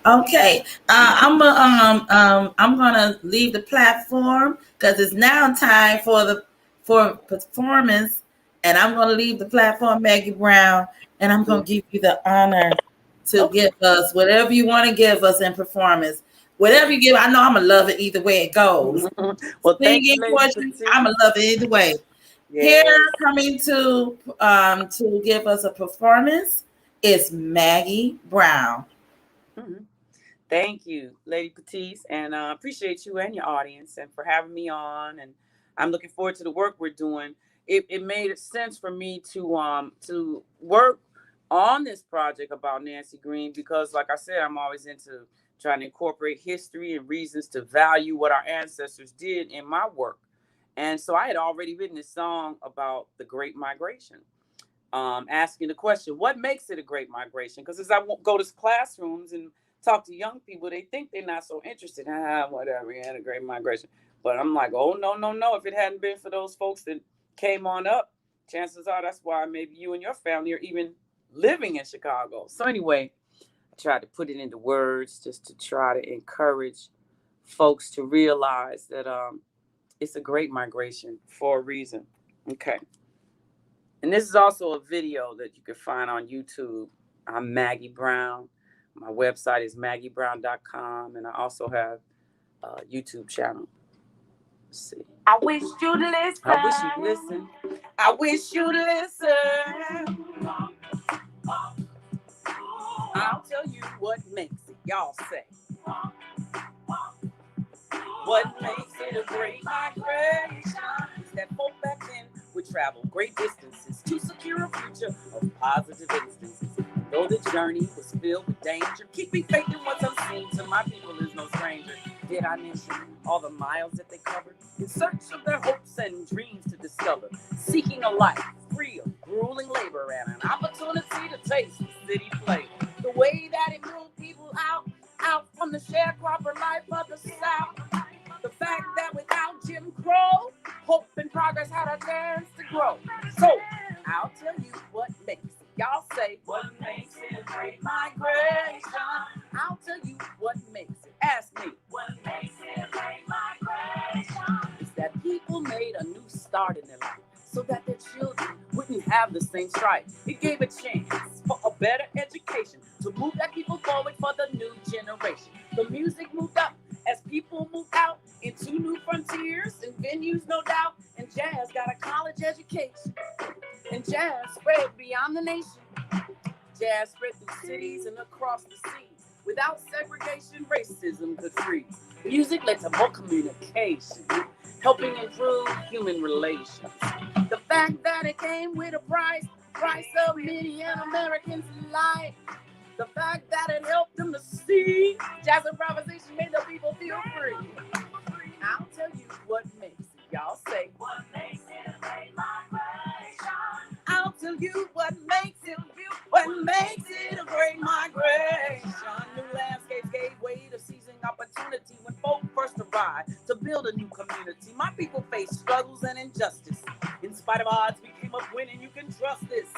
Okay, I'm gonna leave the platform because it's now time for performance, and I'm gonna leave the platform, Maggie Brown, and I'm gonna give you the honor to give us whatever you want to give us in performance. Whatever you give, I know I'm gonna love it either way it goes. Well, thank you, Singing portion, I'm gonna love it either way. Yes. Here coming to give us a performance is Maggie Brown. Thank you, Lady Patice, and appreciate you and your audience and for having me on. And I'm looking forward to the work we're doing. It made sense for me to work on this project about Nancy Green because, like I said, I'm always into trying to incorporate history and reasons to value what our ancestors did in my work. And so I had already written this song about the Great Migration, asking the question, what makes it a great migration? Because as I go to classrooms and talk to young people, they think they're not so interested. Whatever, we had a great migration. But I'm like, oh, no. If it hadn't been for those folks that came on up, chances are that's why maybe you and your family are even living in Chicago. So anyway, I tried to put it into words just to try to encourage folks to realize that it's a great migration for a reason. Okay. And this is also a video that you can find on YouTube. I'm Maggie Brown. My website is maggiebrown.com. And I also have a YouTube channel. Let's see. I wish you'd listen. I wish you'd listen. I wish you'd listen. I'll tell you what makes it. Y'all say. What makes it a great migration is that folk back then would travel great distances to secure a future of positive instances. Though the journey was filled with danger, keeping faith in what's unseen to my people is no stranger. Did I mention all the miles that they covered in search of their hopes and dreams to discover, seeking a life free of grueling labor and an opportunity to taste the city flavor? The way that it moved people out from the sharecropper life of the South. The fact that without Jim Crow, hope and progress had a chance to grow. So, I'll tell you what makes it. Y'all say, what makes it a great migration? I'll tell you what makes it. Ask me. What makes it a great migration? It's that people made a new start in their life so that their children wouldn't have the same strife. It gave a chance for a better education to move that people forward for the new generation. The music moved up as people moved out into new frontiers and venues, no doubt. And jazz got a college education. And jazz spread beyond the nation. Jazz spread through cities and across the seas. Without segregation, racism could freeze. Music led to more communication, helping improve human relations. The fact that it came with a price of many Americans' life. The fact that it helped them to see jazz improvisation made the people feel free. I'll tell you what makes it. Y'all say, what makes it a great migration? I'll tell you what makes it a great migration. New landscapes gave way to seizing opportunity when folk first arrived to build a new community. My people faced struggles and injustice. In spite of odds, we came up winning. You can trust this.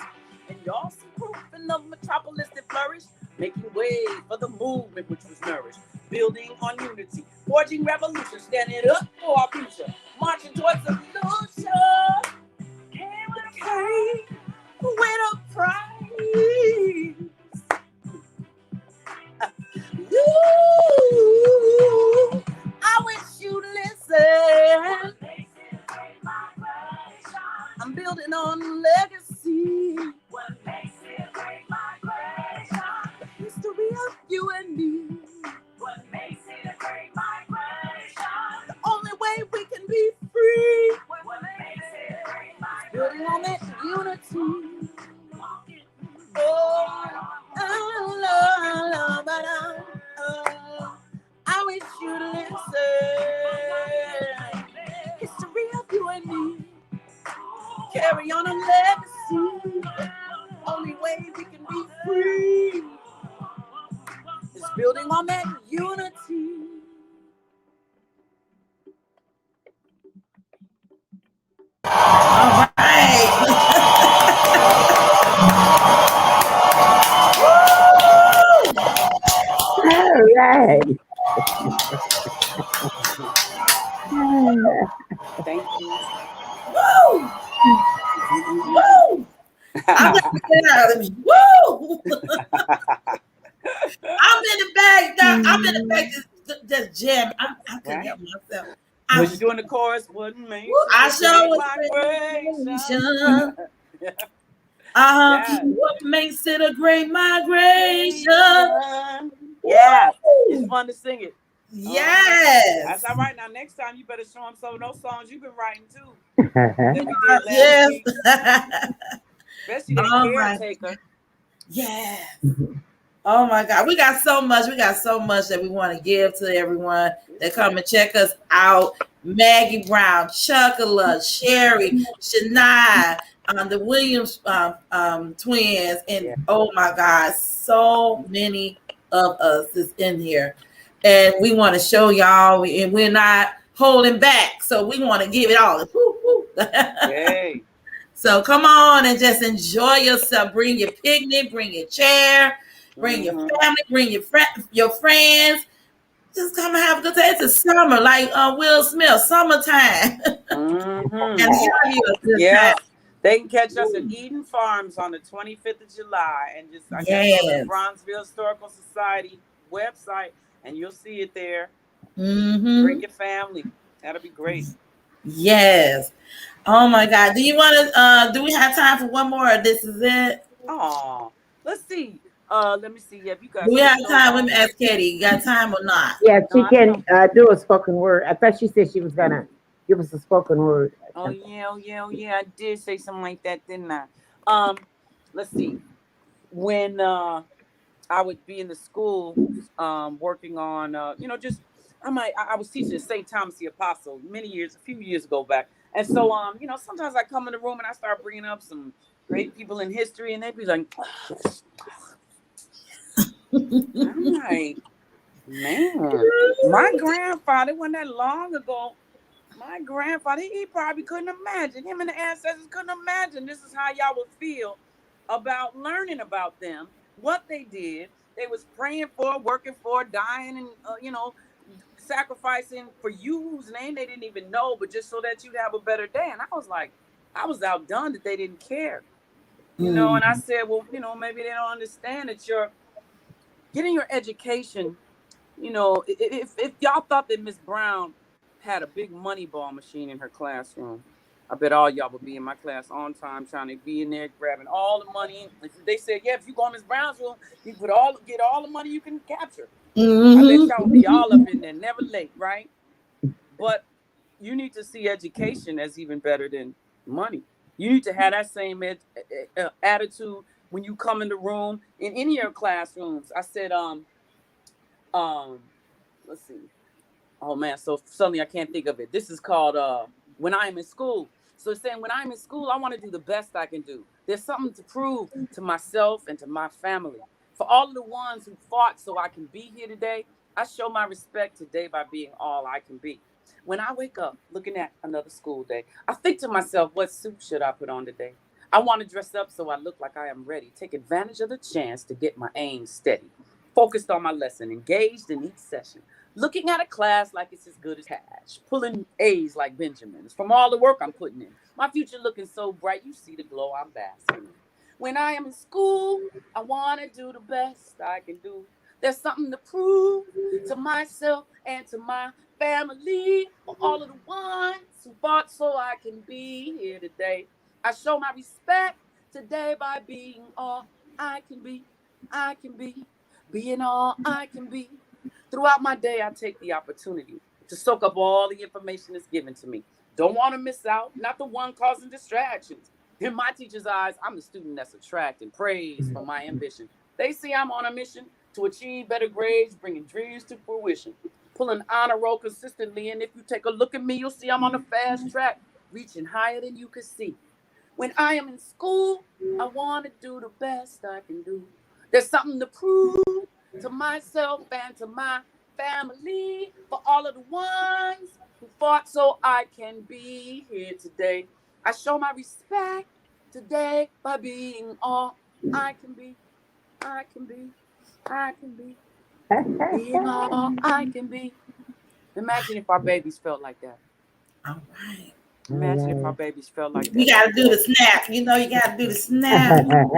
And y'all see proof in the metropolis that flourished, making way for the movement which was nourished, building on unity, forging revolution, standing up for our future, marching towards a solution. Came with a prize. Ooh, I wish you'd listen. I'm building on legacy. What makes it a great migration? The history of you and me. What makes it a great migration? The only way we can be free. What makes it a great migration? Building on that unity. carry on a legacy. Only way we can be free is building on that unity. All right. Thank you. Woo! Woo! I'm gonna get out of me. Woo! I'm in the bag. I'm in the bag. Just jam. I couldn't help myself. Was you doing the chorus? Wouldn't make I sure was migration. Yes. What makes it a great migration? Yeah, it's fun to sing it. Yes. That's all right. Now, next time you better show them some of those songs you've been writing too. That you did last week. Especially that caretaker. Yeah. Oh my God. We got so much. We got so much that we want to give to everyone that come and check us out. Maggie Brown, Chocolate, Sherry, Shania, the Williams twins, and oh my God, so many of us is in here. And we want to show y'all, and we're not holding back. So we want to give it all. Hey. So come on and just enjoy yourself. Bring your picnic, bring your chair, bring your family, bring your friends. Just come and have a good time. It's a summer, like Will Smith, summertime. Yeah. They can catch us at Eden Farms on the 25th of July. And just, I guess, on the Bronzeville Historical Society website, and you'll see it there. Bring your family. That'll be great. Yes. Oh my God. Do you want to? Do we have time for one more? Or this is it. Oh, let's see. Let me see. Have you guys? Do we have time? Let me ask Katie. You got time or not? Yeah, she can do a spoken word. I thought she said she was gonna give us a spoken word. Oh yeah. I did say something like that, didn't I? Let's see. When I would be in the school, working on, I was teaching at St. Thomas the Apostle a few years ago back. And so, sometimes I come in the room and I start bringing up some great people in history, and they'd be like, I'm like, man, my grandfather, it wasn't that long ago. My grandfather, he probably couldn't imagine. Him and the ancestors couldn't imagine this is how y'all would feel about learning about them, what they did. They was praying for, working for, dying, and, sacrificing for you whose name they didn't even know, but just so that you'd have a better day. And I was like, I was outdone that they didn't care. And I said, well, maybe they don't understand that you're getting your education. If y'all thought that Miss Brown had a big money ball machine in her classroom, I bet all y'all would be in my class on time, trying to be in there grabbing all the money. They said, yeah, if you go in Miss Brown's room, you get all the money you can capture. I bet y'all would be all up in there, never late, right? But you need to see education as even better than money. You need to have that same attitude when you come in the room, in any of your classrooms. I said, let's see. Oh man, so suddenly I can't think of it. This is called When I'm in School. So it's saying when I'm in school, I want to do the best I can do. There's something to prove to myself and to my family. For all of the ones who fought so I can be here today, I show my respect today by being all I can be. When I wake up looking at another school day, I think to myself, what suit should I put on today? I want to dress up so I look like I am ready. Take advantage of the chance to get my aim steady. Focused on my lesson, engaged in each session. Looking at a class like it's as good as cash. Pulling A's like Benjamins from all the work I'm putting in. My future looking so bright, you see the glow I'm basking in. When I am in school, I want to do the best I can do. There's something to prove to myself and to my family. For all of the ones who fought so I can be here today. I show my respect today by being all I can be. I can be, being all I can be. Throughout my day, I take the opportunity to soak up all the information that's given to me. Don't want to miss out, not the one causing distractions. In my teacher's eyes, I'm the student that's attracting praise for my ambition. They see I'm on a mission to achieve better grades, bringing dreams to fruition. Pulling honor roll consistently, and if you take a look at me, you'll see I'm on a fast track, reaching higher than you could see. When I am in school, I want to do the best I can do. There's something to prove to myself and to my family, for all of the ones who fought so I can be here today. I show my respect today by being all I can be. I can be. I can be. Being all I can be. Imagine if our babies felt like that. All right. Imagine if our babies felt like that. You got to do the snap. You know, you got to do the snap. Snap.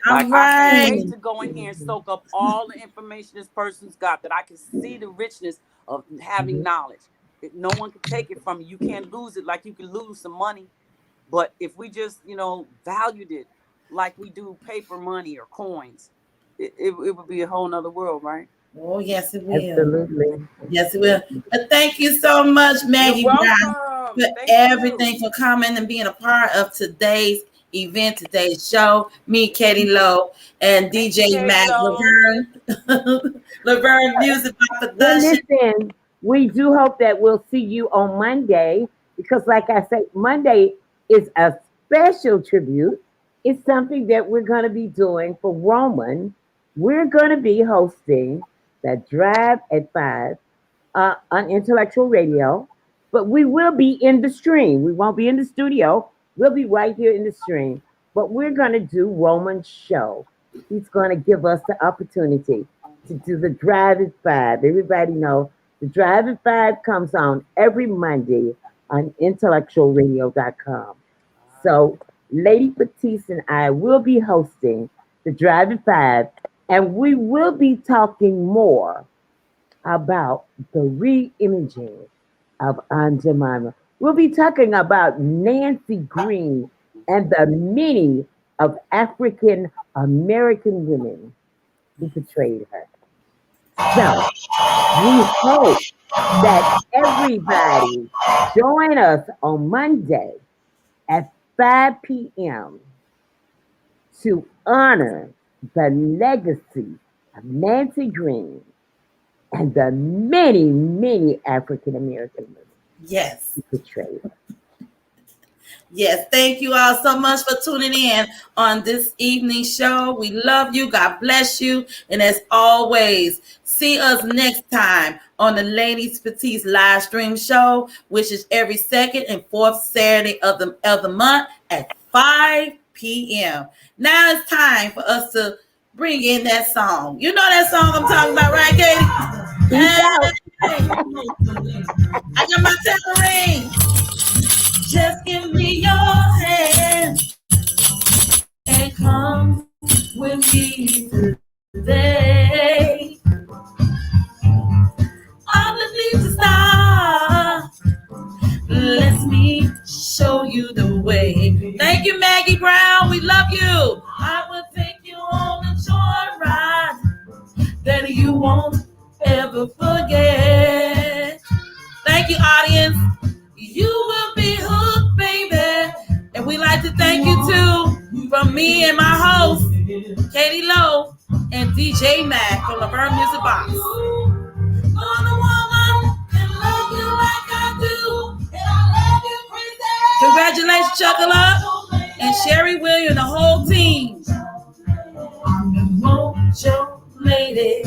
Like, All right. I can't wait to go in here and soak up all the information this person's got, that I can see the richness of having knowledge. If no one can take it from you. You can't lose it like you can lose some money. But if we just, valued it like we do paper money or coins, it would be a whole nother world, right? Oh, yes, it will. Absolutely. Yes, it will. But thank you so much, Maggie Brown, for everything, for coming and being a part of today's event, today's show. Me, Katie Lowe, and DJ Mac, Lavernemusic Box Well, production. listen, we do hope that we'll see you on Monday, because like I said, Monday is a special tribute. It's something that we're going to be doing for Roman. We're going to be hosting the Drive at 5 on Intellectual Radio, but we will be in the stream. We won't be in the studio. We'll be right here in the stream, but we're going to do Roman's show. He's going to give us the opportunity to do the Drive at 5. Everybody know the Drive at 5 comes on every Monday on intellectualradio.com. So Lady Patice and I will be hosting the Drive at 5, and we will be talking more about the re-imaging of Aunt Jemima. We'll be talking about Nancy Green and the many of African American women who portrayed her. So we hope that everybody join us on Monday at 5 p.m. to honor the legacy of Nancy Green and the many, many African American women. Yes. Who portrayed her. Yes, thank you all so much for tuning in on this evening show. We love you. God bless you. And as always, see us next time on the Ladies Patice live stream show, which is every second and fourth Saturday of the month at 5 p.m. Now it's time for us to bring in that song. You know that song I'm talking about, right, Katie? I got my tambourine. Just give me your hand and come with me today. Underneath the stars, let me show you the way. Thank you, Maggie Brown. We love you. I will take you on a joyride that you won't ever forget. Thank you, audience. You will be hooked, baby. And we like to thank you too, from me and my host, Katie Lowe, and DJ Mac from Lavernemusic Box. Congratulations, Chuckle Up and Sherry Williams, the whole team. I'm the Mojo lady.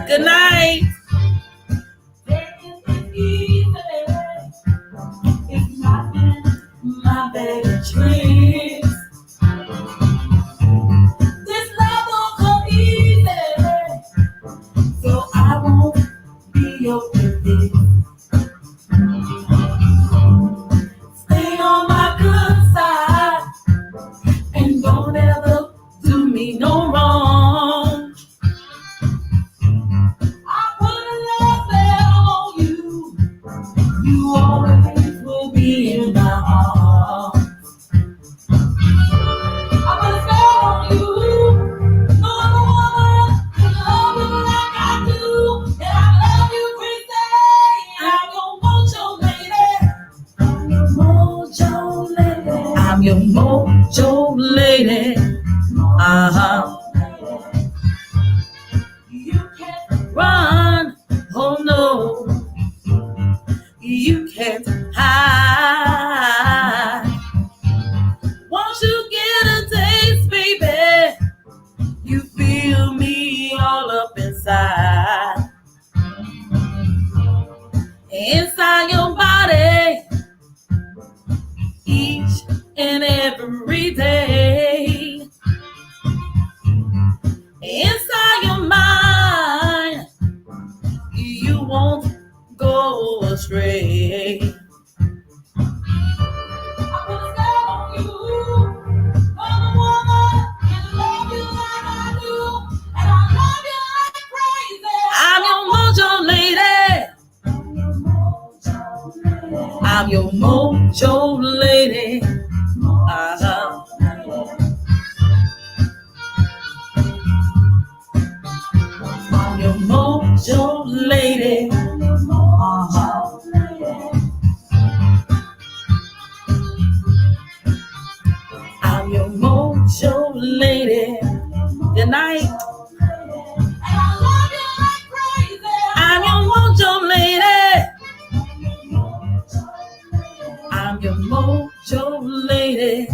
Good night. It's not my baby dreams. This love won't come easy, so I won't be your baby. Stay on my good side and don't ever do me no wrong. I put a love spell on you. You always will be in my arms. I put a spell on you. No other woman can love you like I do. And I love you crazy. I'm your mojo lady. I'm your mojo lady. I'm your mojo lady. You can't run. Oh no. You can't hide. astray. I'm your mojo lady. I'm your mojo lady. Uh-huh. I'm your mojo lady. Uh-huh. I'm your mojo lady. Good night. I'm your mojo lady. I'm your mojo lady.